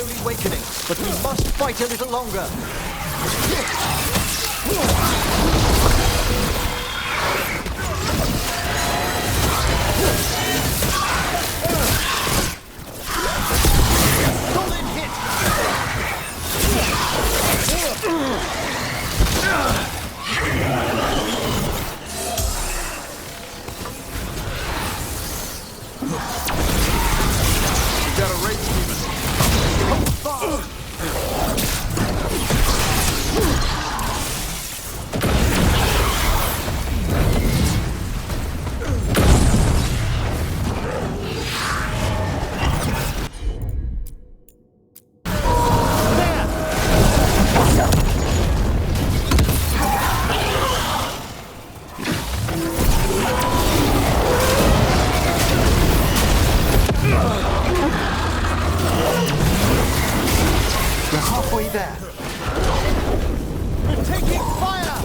Speaker 17: slowly awakening, but we must fight a little longer. Solid hit!
Speaker 6: We got a race demon.
Speaker 17: We're halfway there. We're taking fire!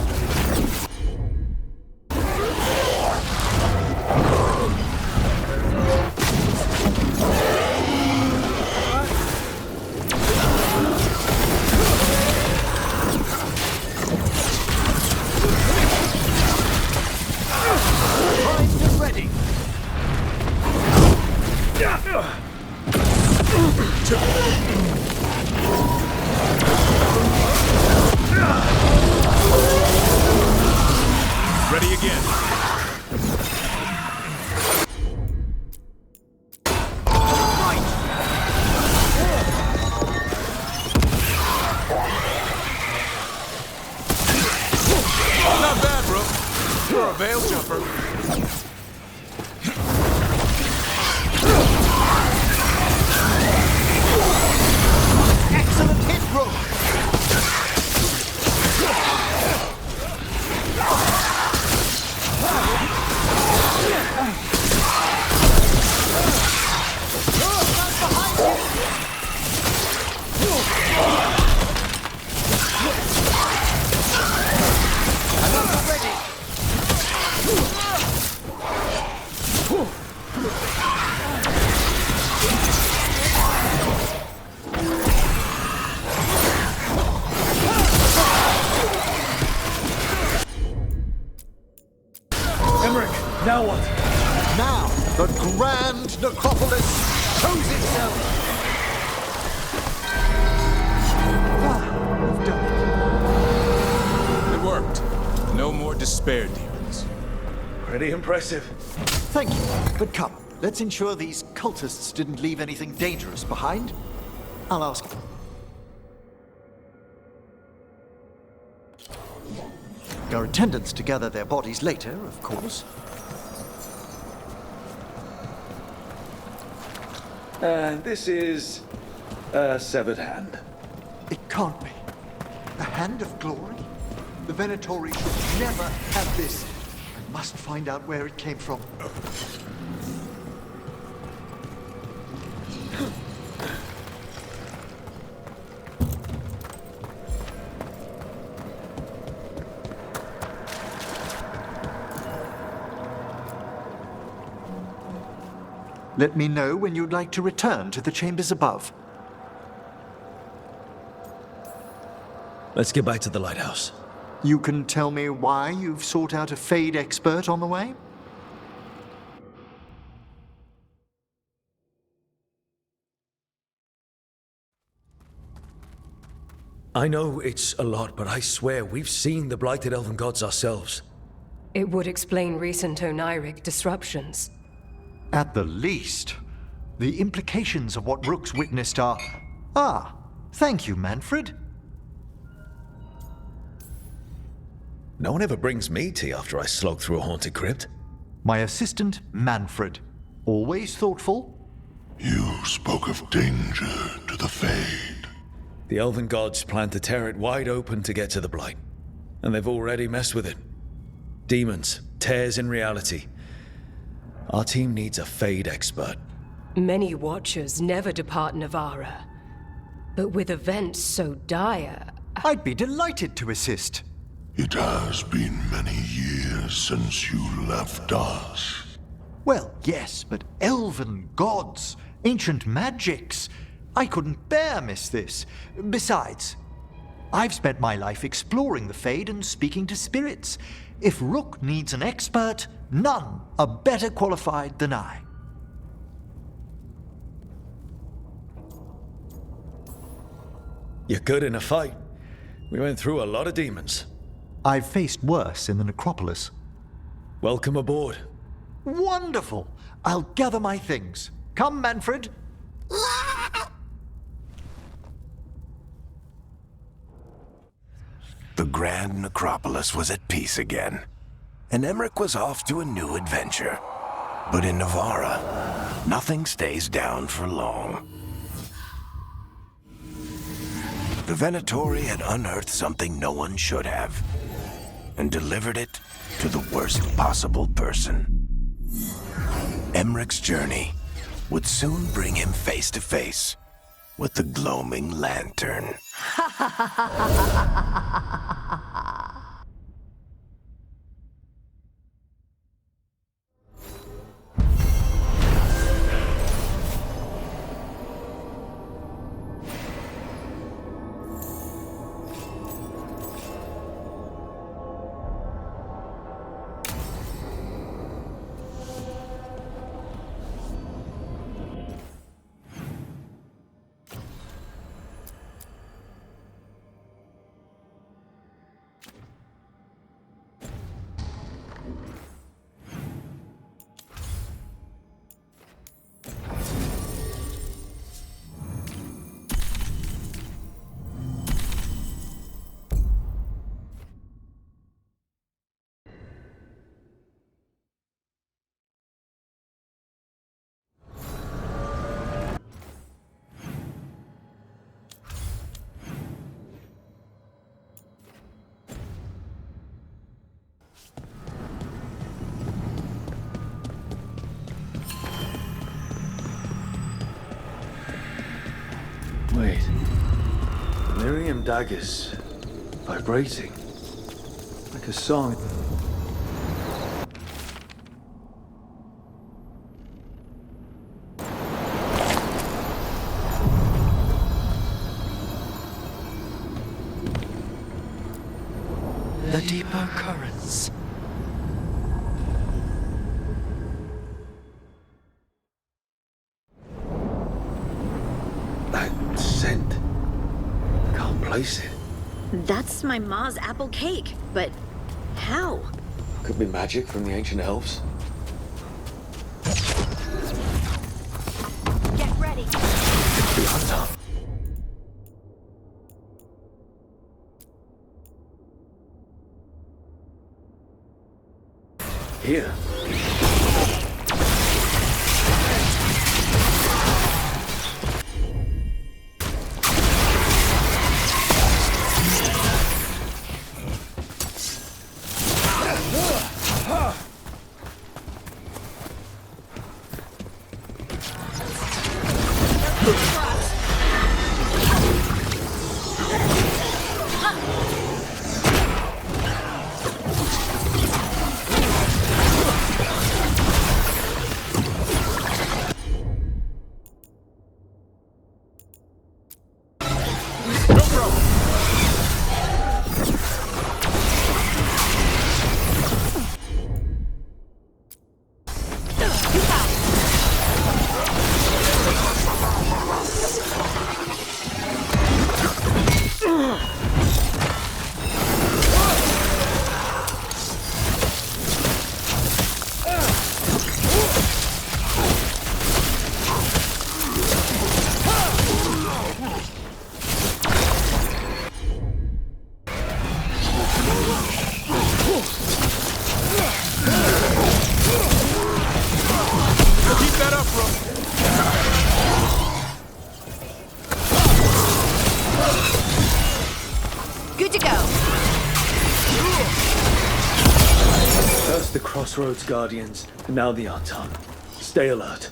Speaker 17: Primed and ready.
Speaker 6: Ready again. Not bad, Rook. You're a veil jumper.
Speaker 17: Excellent hit, Rook!
Speaker 13: Now what?
Speaker 17: Now, the Grand Necropolis shows itself! We've done
Speaker 6: It worked. No more despair demons.
Speaker 3: Pretty impressive.
Speaker 17: Thank you, but come, let's ensure these cultists didn't leave anything dangerous behind. I'll ask. Our attendants to gather their bodies later, of course.
Speaker 3: This is a severed hand.
Speaker 17: It can't be. A hand of glory? The Venatori should never have this. I must find out where it came from. Let me know when you'd like to return to the chambers above.
Speaker 3: Let's get back to the lighthouse.
Speaker 17: You can tell me why you've sought out a Fade expert on the way?
Speaker 3: I know it's a lot, but I swear we've seen the blighted elven gods ourselves.
Speaker 16: It would explain recent Oniric disruptions.
Speaker 17: At the least. The implications of what Rook's witnessed are... Ah, thank you, Manfred.
Speaker 3: No one ever brings me tea after I slog through a haunted crypt.
Speaker 17: My assistant, Manfred. Always thoughtful.
Speaker 15: You spoke of danger to the Fade.
Speaker 3: The elven gods plan to tear it wide open to get to the Blight. And they've already messed with it. Demons, tears in reality. Our team needs a Fade expert.
Speaker 16: Many Watchers never depart Navara. But with events so dire...
Speaker 17: I'd be delighted to assist.
Speaker 15: It has been many years since you left us.
Speaker 17: Well, yes, but elven gods, ancient magics. I couldn't bear miss this. Besides, I've spent my life exploring the Fade and speaking to spirits. If Rook needs an expert, none are better qualified than I.
Speaker 3: You're good in a fight. We went through a lot of demons.
Speaker 17: I've faced worse in the necropolis.
Speaker 3: Welcome aboard.
Speaker 17: Wonderful! I'll gather my things. Come, Manfred.
Speaker 20: The Grand Necropolis was at peace again, and Emmerich was off to a new adventure. But in Navarra, nothing stays down for long. The Venatori had unearthed something no one should have, and delivered it to the worst possible person. Emmerich's journey would soon bring him face to face with the gloaming lantern.
Speaker 3: Wait. Miriam daggers. Vibrating. Like a song.
Speaker 2: The deeper currents.
Speaker 3: That scent. Can't place it.
Speaker 1: That's my ma's apple cake, but how?
Speaker 3: Could be magic from the ancient elves.
Speaker 10: Get ready.
Speaker 3: The hunter. Here.
Speaker 1: Good to go.
Speaker 3: First the Crossroads Guardians, and now the Arton. Stay alert.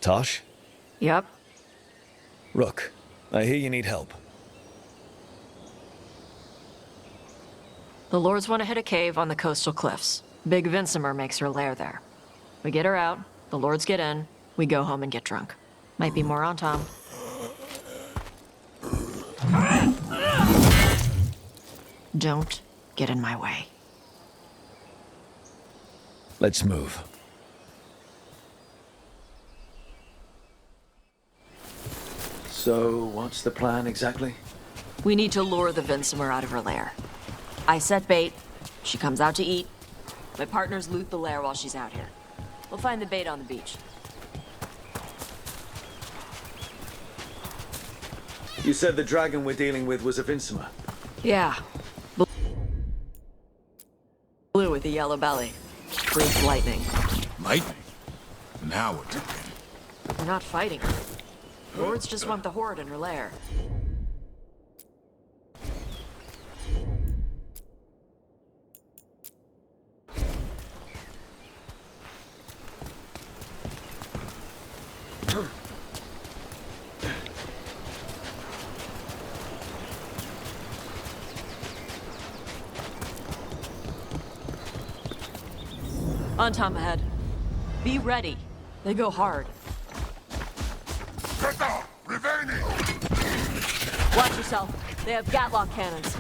Speaker 3: Tosh?
Speaker 21: Yep.
Speaker 3: Rook, I hear you need help.
Speaker 21: The Lords want to hit a cave on the coastal cliffs. Big Vinsimer makes her lair there. We get her out, the Lords get in, we go home and get drunk. Might be more on Tom. Don't get in my way.
Speaker 3: Let's move. So, what's the plan exactly?
Speaker 21: We need to lure the Vinsimer out of her lair. I set bait, she comes out to eat. My partners loot the lair while she's out here. We'll find the bait on the beach.
Speaker 3: You said the dragon we're dealing with was a Vinsimer.
Speaker 21: Yeah. Blue with a yellow belly. Breathes lightning.
Speaker 6: Lightning? Now we're talking.
Speaker 21: We're not fighting her. Lords just want the horde in her lair. On Tom ahead. Be ready. They go hard. Watch yourself. They have Gatlock cannons.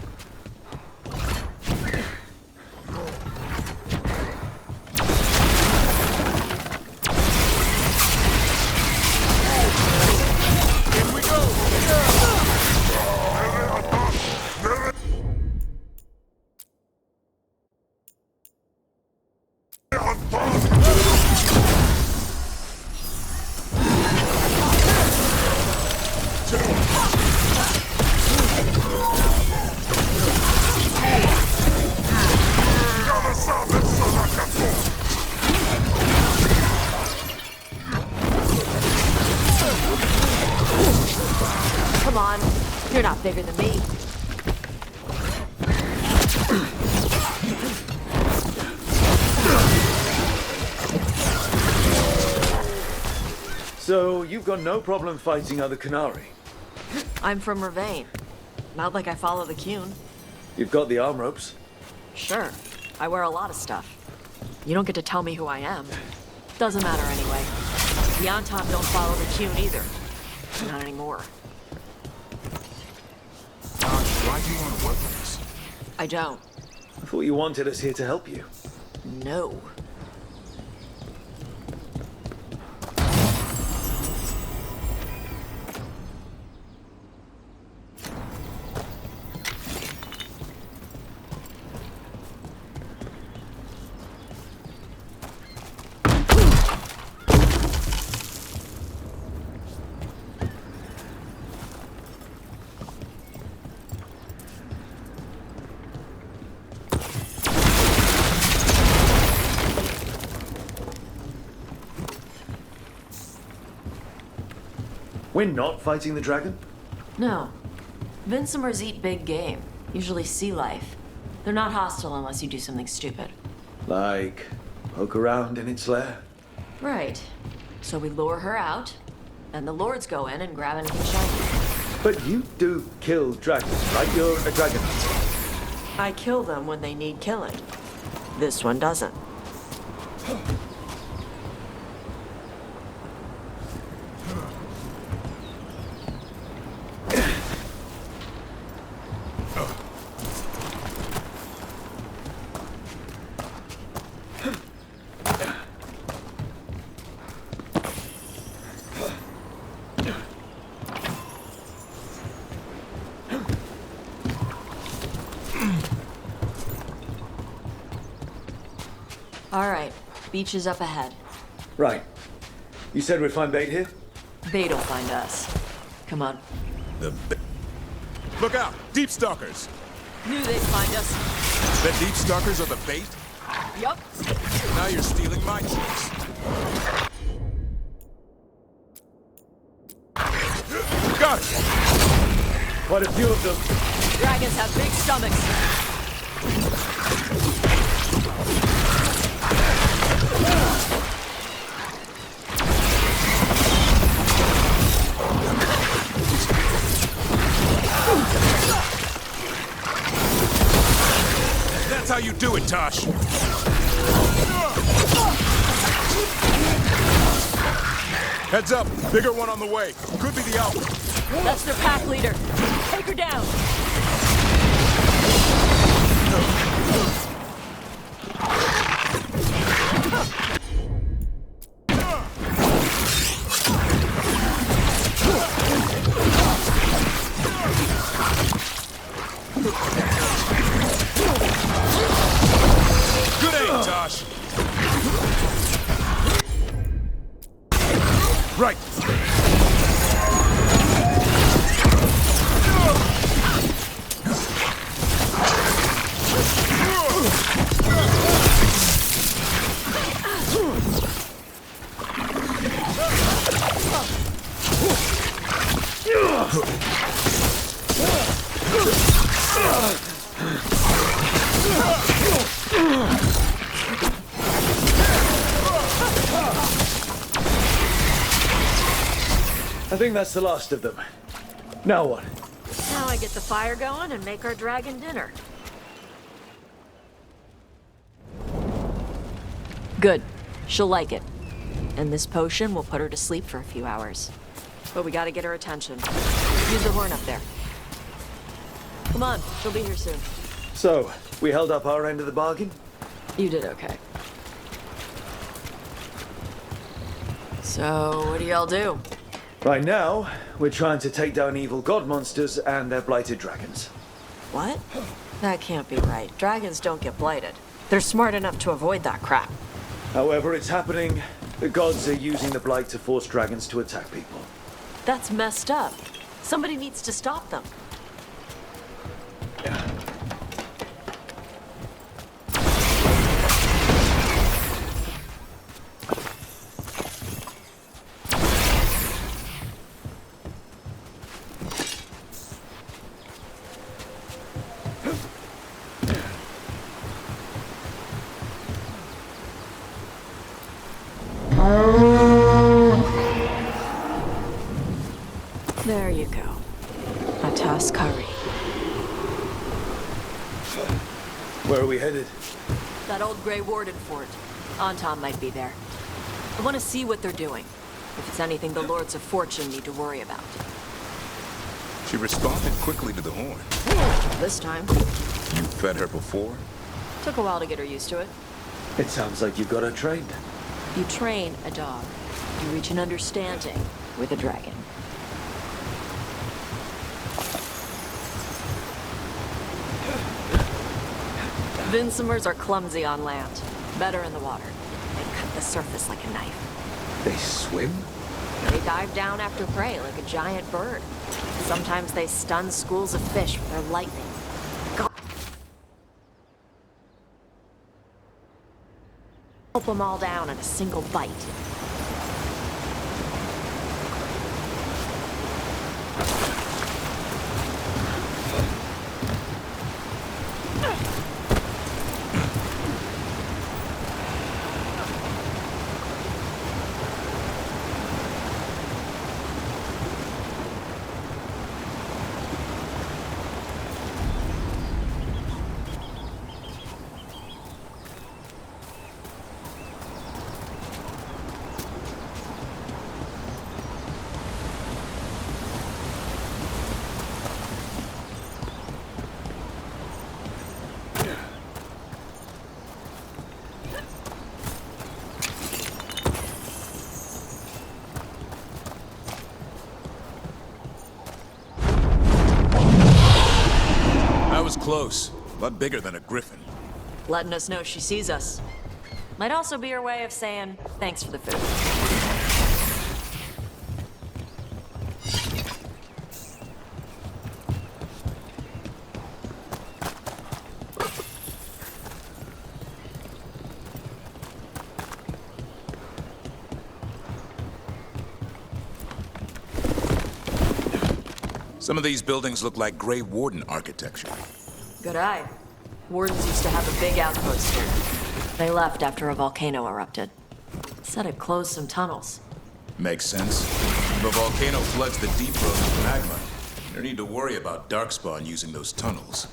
Speaker 6: Here we go!
Speaker 21: Come on. You're not bigger than me.
Speaker 3: So, you've got no problem fighting other Canary?
Speaker 21: I'm from Ravane. Not like I follow the Cune.
Speaker 3: You've got the arm ropes?
Speaker 21: Sure. I wear a lot of stuff. You don't get to tell me who I am. Doesn't matter anyway. The Ontop don't follow the Cune either. Not anymore.
Speaker 6: Why do you want to work with us?
Speaker 21: I don't.
Speaker 3: I thought you wanted us here to help you.
Speaker 21: No.
Speaker 3: We're not fighting the dragon?
Speaker 21: No. Vinsimers eat big game, usually sea life. They're not hostile unless you do something stupid.
Speaker 3: Like, poke around in its lair?
Speaker 21: Right. So we lure her out, and the Lords go in and grab anything shiny.
Speaker 3: But you do kill dragons, right? You're a dragon hunter.
Speaker 21: I kill them when they need killing. This one doesn't. All right, beach is up ahead.
Speaker 3: Right. You said we'd find bait here?
Speaker 21: Bait'll find us. Come on.
Speaker 6: Look out! Deep stalkers!
Speaker 21: Knew they'd find us.
Speaker 6: The deep stalkers are the bait?
Speaker 21: Yup.
Speaker 6: Now you're stealing my tricks. Got it!
Speaker 3: Quite a few of them.
Speaker 21: Dragons have big stomachs.
Speaker 6: Tosh. Heads up, bigger one on the way. Could be the Alpha.
Speaker 21: That's their pack leader. Take her down.
Speaker 6: Good aim, Tosh. Right.
Speaker 3: I think that's the last of them. Now what?
Speaker 21: Now I get the fire going and make our dragon dinner. Good. She'll like it. And this potion will put her to sleep for a few hours. But we gotta get her attention. Use the horn up there. Come on, she'll be here soon.
Speaker 3: So, we held up our end of the bargain?
Speaker 21: You did okay. So, what do y'all do?
Speaker 3: Right now, we're trying to take down evil god monsters and their blighted dragons.
Speaker 21: What? That can't be right. Dragons don't get blighted. They're smart enough to avoid that crap.
Speaker 3: However it's happening, the gods are using the blight to force dragons to attack people.
Speaker 21: That's messed up. Somebody needs to stop them. There you go. A toss curry.
Speaker 3: Where are we headed?
Speaker 21: That old Grey Warden fort. Anton might be there. I want to see what they're doing. If it's anything the Lords of Fortune need to worry about.
Speaker 6: She responded quickly to the horn.
Speaker 21: This time.
Speaker 6: You fed her before?
Speaker 21: Took a while to get her used to it.
Speaker 3: It sounds like you've got her trained.
Speaker 21: You train a dog. You reach an understanding with a dragon. Vinsomers are clumsy on land. Better in the water. They cut the surface like a knife.
Speaker 3: They swim?
Speaker 21: They dive down after prey like a giant bird. Sometimes they stun schools of fish with their lightning. Gulp them all down in a single bite.
Speaker 6: Close, but bigger than a griffin.
Speaker 21: Letting us know she sees us. Might also be her way of saying thanks for the food.
Speaker 6: Some of these buildings look like Grey Warden architecture.
Speaker 21: Good eye. Wardens used to have a big outpost here. They left after a volcano erupted. Said it closed some tunnels.
Speaker 6: Makes sense. If a volcano floods the deep road with magma, no need to worry about Darkspawn using those tunnels.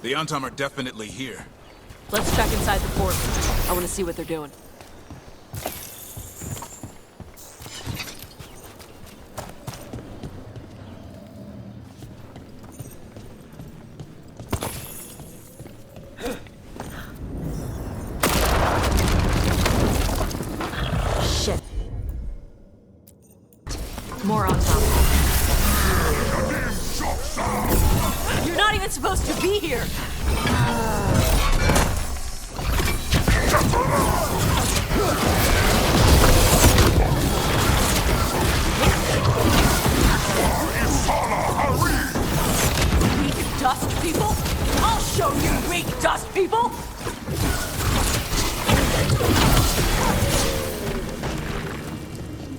Speaker 7: The Antam are definitely here.
Speaker 21: Let's check inside the fort. I want to see what they're doing. Shit. More Antam. You're not even supposed to be here! Weak dust people? I'll show you weak dust people!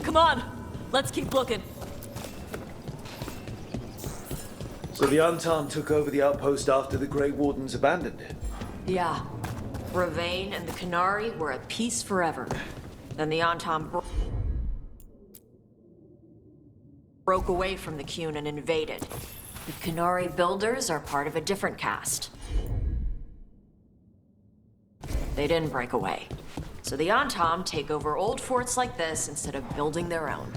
Speaker 21: Come on, let's keep looking.
Speaker 3: So the Antam took over the outpost after the Grey Wardens abandoned it?
Speaker 21: Yeah. Ravane and the Qunari were at peace forever. Then the Antam broke away from the Qun and invaded. The Qunari builders are part of a different caste. They didn't break away. So the Antam take over old forts like this instead of building their own.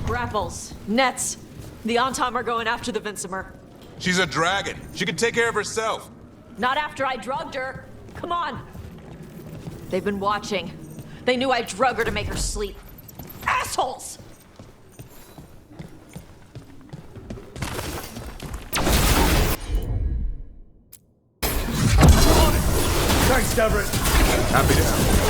Speaker 21: Grapples, nets. The Antam are going after the Vinsimer.
Speaker 7: She's a dragon. She can take care of herself.
Speaker 21: Not after I drugged her. Come on. They've been watching. They knew I drug her to make her sleep. Assholes!
Speaker 3: Thanks, Davrit.
Speaker 7: Happy to help.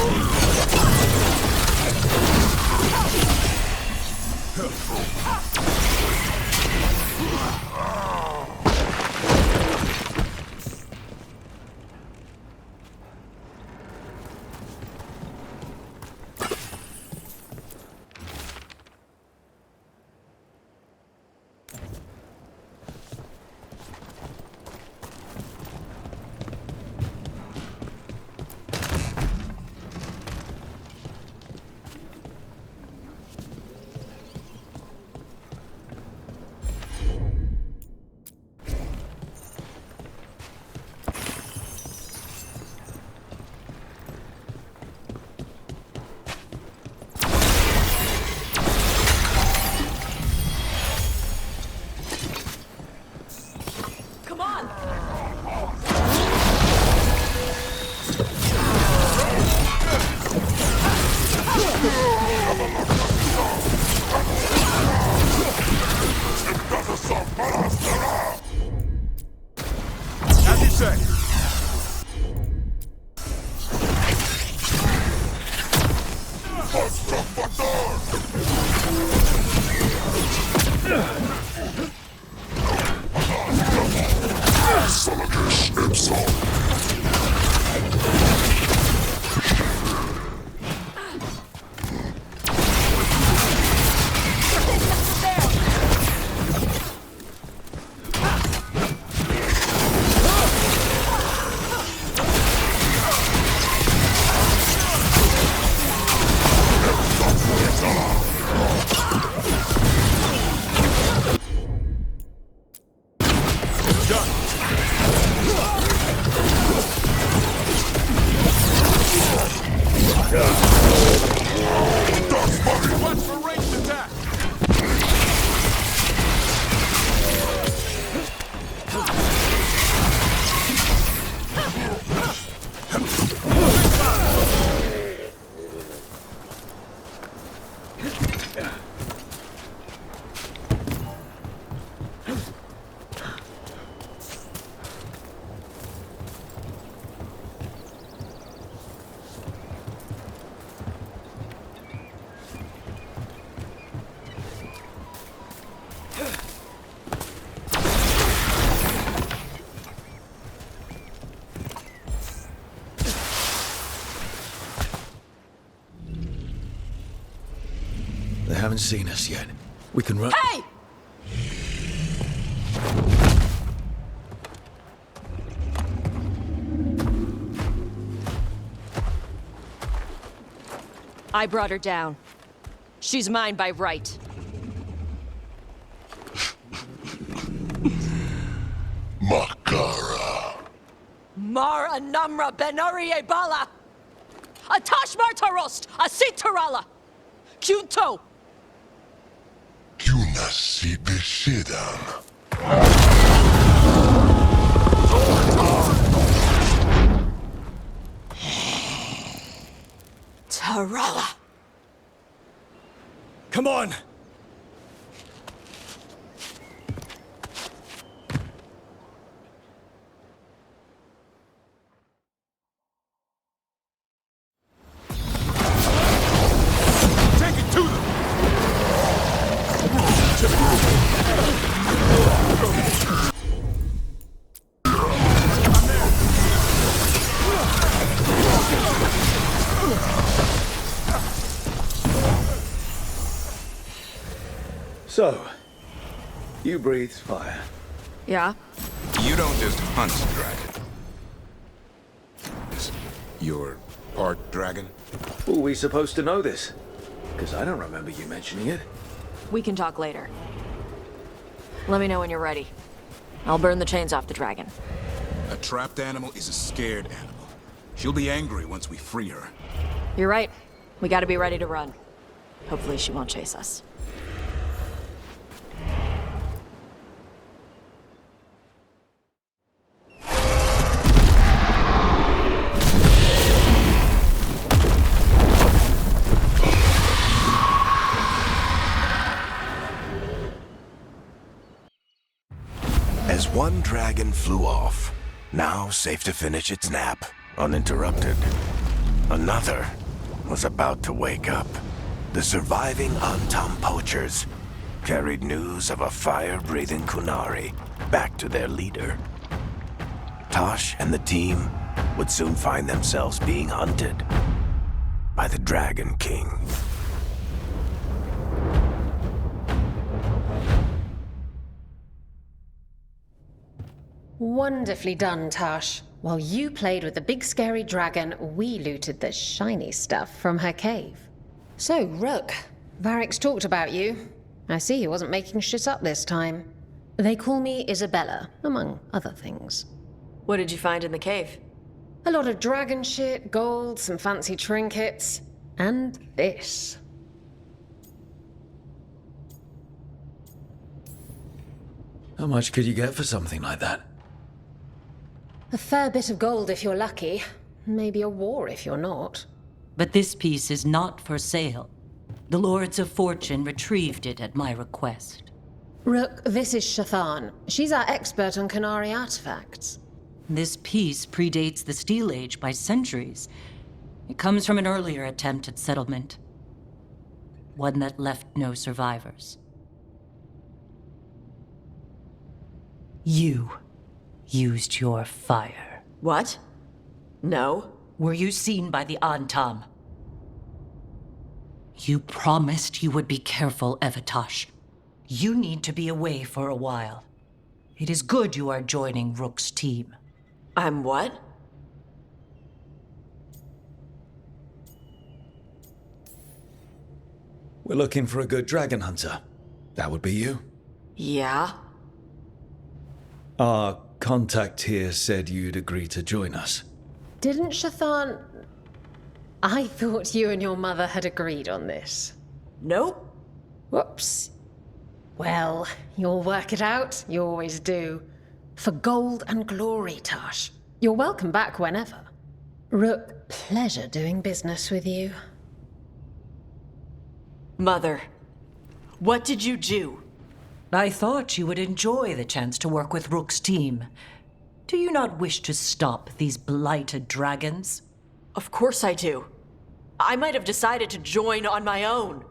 Speaker 3: haven't seen us yet. We can run.
Speaker 10: Hey!
Speaker 21: I brought her down. She's mine by right.
Speaker 15: Makara.
Speaker 21: Mar Anamra Benari Ebala! Atashmar Tarost! Asit Tarala! Kunto!
Speaker 15: Kunasi Beshidan.
Speaker 21: Tarala!
Speaker 3: Come on!
Speaker 7: Take it to them!
Speaker 3: So, you breathe fire.
Speaker 21: Yeah?
Speaker 6: You don't just hunt dragon. You're part dragon?
Speaker 3: Were we supposed to know this? Because I don't remember you mentioning it.
Speaker 21: We can talk later. Let me know when you're ready. I'll burn the chains off the dragon.
Speaker 6: A trapped animal is a scared animal. She'll be angry once we free her.
Speaker 21: You're right. We gotta be ready to run. Hopefully she won't chase us.
Speaker 20: As one dragon flew off, now safe to finish its nap, uninterrupted, another was about to wake up. The surviving Antam poachers carried news of a fire-breathing Kunari back to their leader. Tosh and the team would soon find themselves being hunted by the Dragon King.
Speaker 4: Wonderfully done, Tash. While you played with the big scary dragon, we looted the shiny stuff from her cave. So, Rook, Varric's talked about you. I see he wasn't making shit up this time. They call me Isabella, among other things.
Speaker 21: What did you find in the cave?
Speaker 4: A lot of dragon shit, gold, some fancy trinkets, and this.
Speaker 3: How much could you get for something like that?
Speaker 4: A fair bit of gold if you're lucky. Maybe a war if you're not.
Speaker 22: But this piece is not for sale. The Lords of Fortune retrieved it at my request.
Speaker 4: Rook, this is Shathan. She's our expert on Kunari artifacts.
Speaker 22: This piece predates the Steel Age by centuries. It comes from an earlier attempt at settlement. One that left no survivors. You used your fire.
Speaker 21: What? No.
Speaker 22: Were you seen by the Antam? You promised you would be careful, Evatosh. You need to be away for a while. It is good you are joining Rook's team.
Speaker 21: I'm what?
Speaker 3: We're looking for a good dragon hunter. That would be you.
Speaker 21: Yeah?
Speaker 3: Our contact here said you'd agree to join us.
Speaker 4: Didn't Shathan... I thought you and your mother had agreed on this.
Speaker 21: Nope.
Speaker 4: Whoops. Well, you'll work it out. You always do. For gold and glory, Tash. You're welcome back whenever. Rook, pleasure doing business with you.
Speaker 21: Mother, what did you do?
Speaker 22: I thought you would enjoy the chance to work with Rook's team. Do you not wish to stop these blighted dragons?
Speaker 21: Of course I do. I might have decided to join on my own.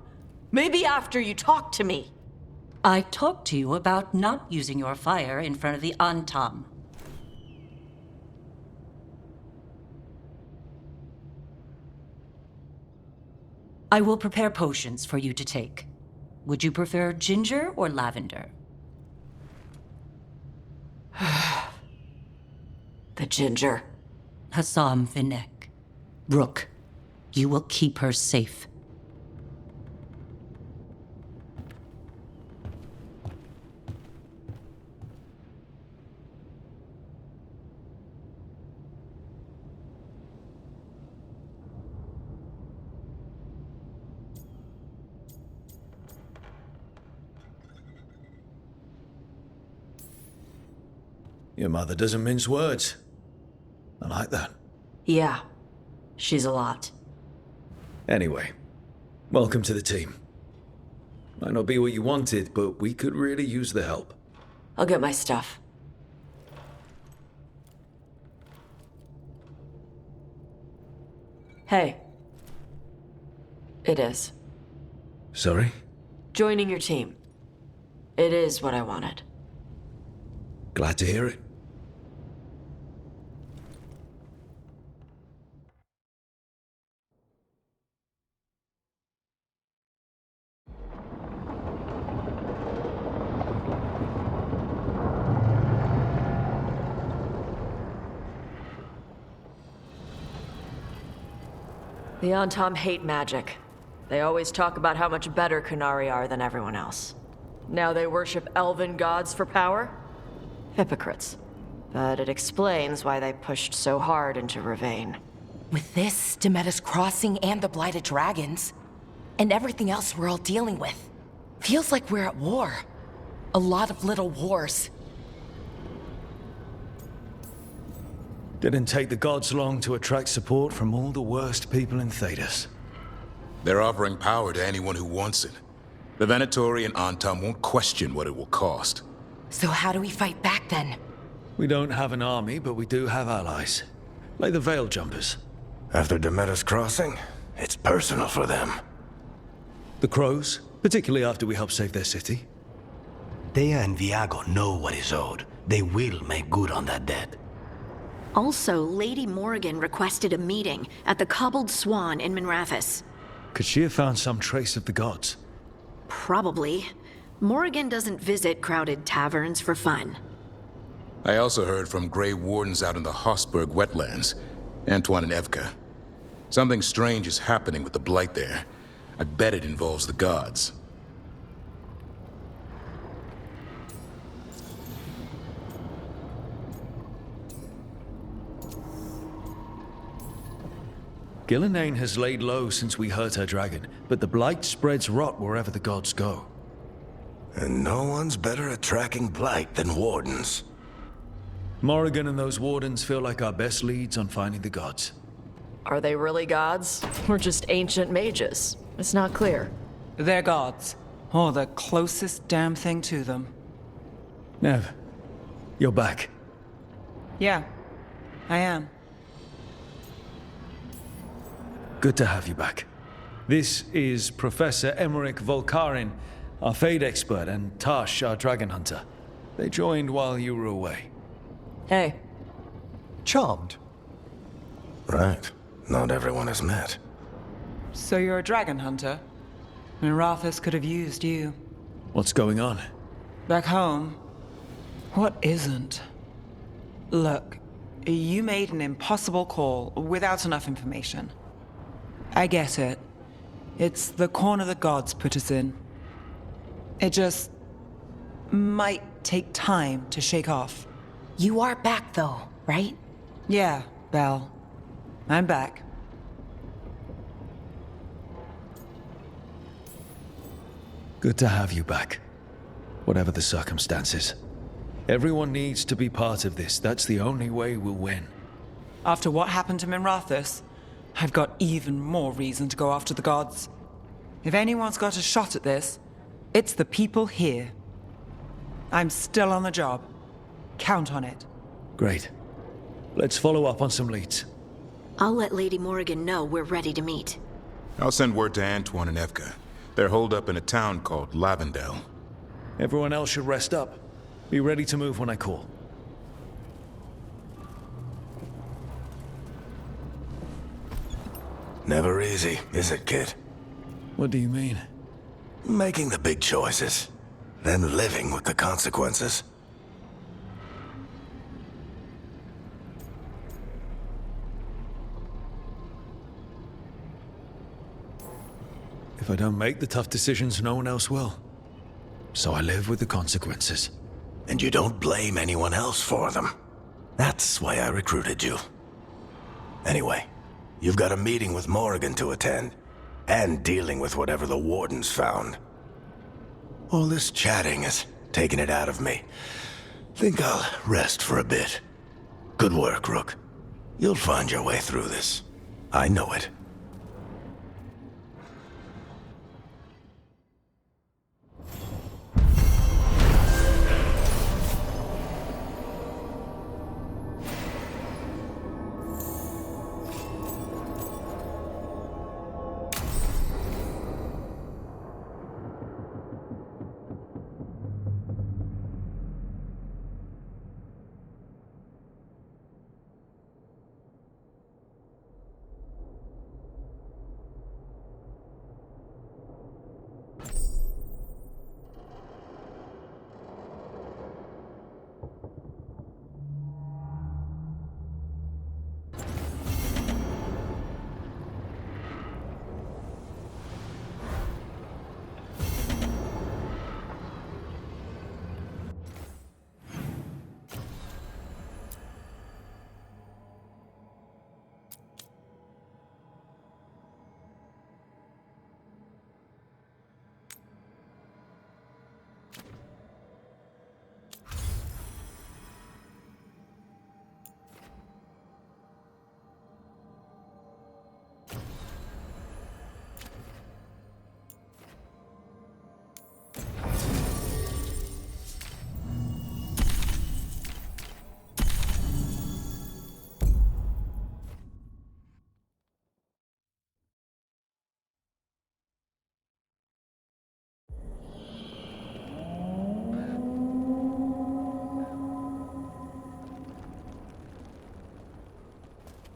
Speaker 21: Maybe after you talked to me.
Speaker 22: I talked to you about not using your fire in front of the Antam. I will prepare potions for you to take. Would you prefer ginger or lavender?
Speaker 21: The ginger.
Speaker 22: Hassam Vinek. Rook, you will keep her safe.
Speaker 3: Your mother doesn't mince words. I like that.
Speaker 21: Yeah, she's a lot.
Speaker 3: Anyway, welcome to the team. Might not be what you wanted, but we could really use the help.
Speaker 21: I'll get my stuff. Hey. It is.
Speaker 3: Sorry?
Speaker 21: Joining your team. It is what I wanted.
Speaker 3: Glad to hear it.
Speaker 21: The Antam hate magic. They always talk about how much better Kunari are than everyone else. Now they worship elven gods for power? Hypocrites. But it explains why they pushed so hard into Ravane.
Speaker 14: With this, Demeter's Crossing and the Blighted Dragons, and everything else we're all dealing with, feels like we're at war. A lot of little wars.
Speaker 3: Didn't take the gods long to attract support from all the worst people in Thedas.
Speaker 6: They're offering power to anyone who wants it. The Venatori and Antam won't question what it will cost.
Speaker 14: So how do we fight back then?
Speaker 3: We don't have an army, but we do have allies. Like the Veil Jumpers.
Speaker 20: After Demeter's Crossing, it's personal for them.
Speaker 3: The Crows, particularly after we helped save their city.
Speaker 2: Thea and Viago know what is owed. They will make good on that debt.
Speaker 1: Also, Lady Morrigan requested a meeting at the Cobbled Swan in Minrathous.
Speaker 3: Could she have found some trace of the gods?
Speaker 1: Probably. Morrigan doesn't visit crowded taverns for fun.
Speaker 6: I also heard from Grey Wardens out in the Hossberg wetlands, Antoine and Evka. Something strange is happening with the Blight there. I bet it involves the gods.
Speaker 3: Gillenane has laid low since we hurt her dragon, but the Blight spreads rot wherever the gods go.
Speaker 20: And no one's better at tracking Blight than Wardens.
Speaker 3: Morrigan and those Wardens feel like our best leads on finding the gods.
Speaker 21: Are they really gods? Or just ancient mages? It's not clear.
Speaker 8: They're gods. Or the closest damn thing to them.
Speaker 3: Nev, you're back.
Speaker 8: Yeah, I am.
Speaker 3: Good to have you back. This is Professor Emmerich Volkarin, our Fade expert, and Tash, our dragon hunter. They joined while you were away.
Speaker 21: Hey.
Speaker 17: Charmed.
Speaker 20: Right. Not everyone has met.
Speaker 8: So you're a dragon hunter? Minrathous could have used you.
Speaker 3: What's going on?
Speaker 8: Back home, what isn't? Look, you made an impossible call without enough information. I get it. It's the corner the gods put us in. It just might take time to shake off.
Speaker 14: You are back though, right?
Speaker 8: Yeah, Belle. I'm back.
Speaker 3: Good to have you back. Whatever the circumstances. Everyone needs to be part of this. That's the only way we'll win.
Speaker 8: After what happened to Minrathous, I've got even more reason to go after the gods. If anyone's got a shot at this, it's the people here. I'm still on the job. Count on it.
Speaker 3: Great. Let's follow up on some leads.
Speaker 1: I'll let Lady Morrigan know we're ready to meet.
Speaker 6: I'll send word to Antoine and Evka. They're holed up in a town called Lavendel.
Speaker 3: Everyone else should rest up. Be ready to move when I call.
Speaker 20: Never easy, is it, kid?
Speaker 3: What do you mean?
Speaker 20: Making the big choices, then living with the consequences.
Speaker 3: If I don't make the tough decisions, no one else will. So I live with the consequences.
Speaker 20: And you don't blame anyone else for them. That's why I recruited you. Anyway, you've got a meeting with Morrigan to attend, and dealing with whatever the Wardens found. All this chatting is taking it out of me. Think I'll rest for a bit. Good work, Rook. You'll find your way through this. I know it.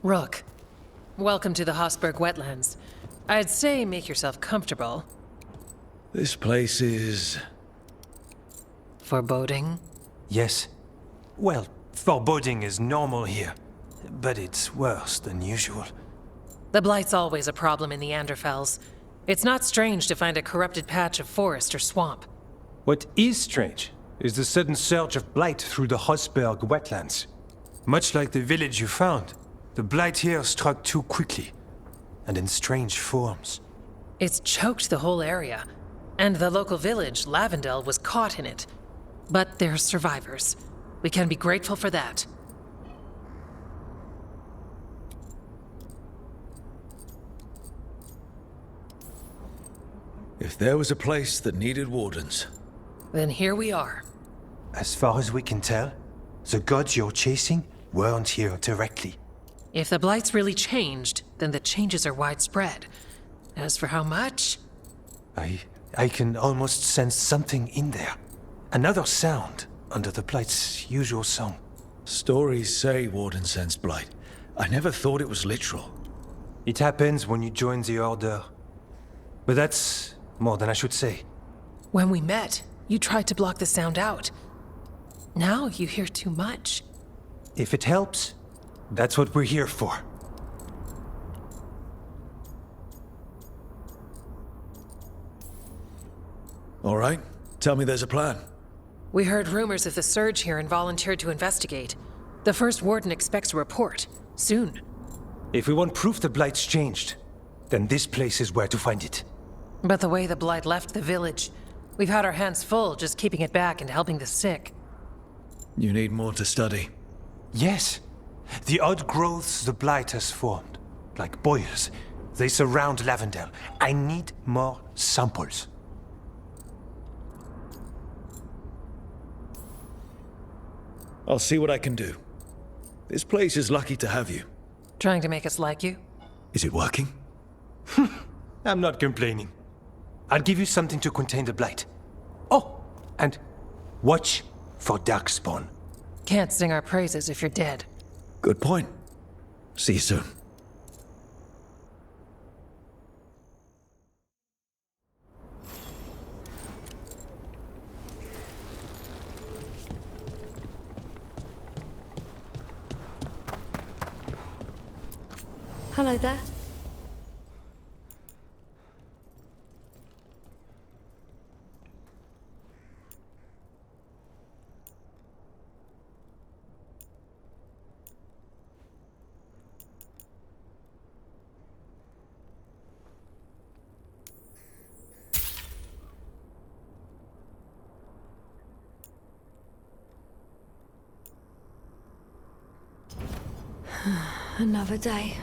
Speaker 9: Rook, welcome to the Hossberg Wetlands. I'd say make yourself comfortable.
Speaker 3: This place is...
Speaker 9: foreboding?
Speaker 5: Yes. Well, foreboding is normal here, but it's worse than usual.
Speaker 9: The Blight's always a problem in the Anderfels. It's not strange to find a corrupted patch of forest or swamp.
Speaker 5: What is strange is the sudden surge of blight through the Hossberg Wetlands. Much like the village you found, the blight here struck too quickly, and in strange forms.
Speaker 9: It's choked the whole area, and the local village, Lavendel, was caught in it. But they're survivors. We can be grateful for that.
Speaker 3: If there was a place that needed wardens...
Speaker 9: then here we are.
Speaker 5: As far as we can tell, the gods you're chasing weren't here directly.
Speaker 9: If the Blight's really changed, then the changes are widespread. As for how much...
Speaker 5: I can almost sense something in there. Another sound under the Blight's usual song.
Speaker 3: Stories say Warden sense blight. I never thought it was literal.
Speaker 5: It happens when you join the Order. But that's more than I should say.
Speaker 9: When we met, you tried to block the sound out. Now you hear too much.
Speaker 5: If it helps, that's what we're here for.
Speaker 3: All right. Tell me there's a plan.
Speaker 9: We heard rumors of the surge here and volunteered to investigate. The first warden expects a report. Soon.
Speaker 5: If we want proof the Blight's changed, then this place is where to find it.
Speaker 9: But the way the Blight left the village, we've had our hands full just keeping it back and helping the sick.
Speaker 3: You need more to study.
Speaker 5: Yes. The odd growths the Blight has formed, like boils, they surround Lavendel. I need more samples.
Speaker 3: I'll see what I can do. This place is lucky to have you.
Speaker 9: Trying to make us like you?
Speaker 3: Is it working?
Speaker 5: I'm not complaining. I'll give you something to contain the Blight. Oh, and watch for Darkspawn.
Speaker 9: Can't sing our praises if you're dead.
Speaker 3: Good point. See you soon.
Speaker 10: Hello there. Another day.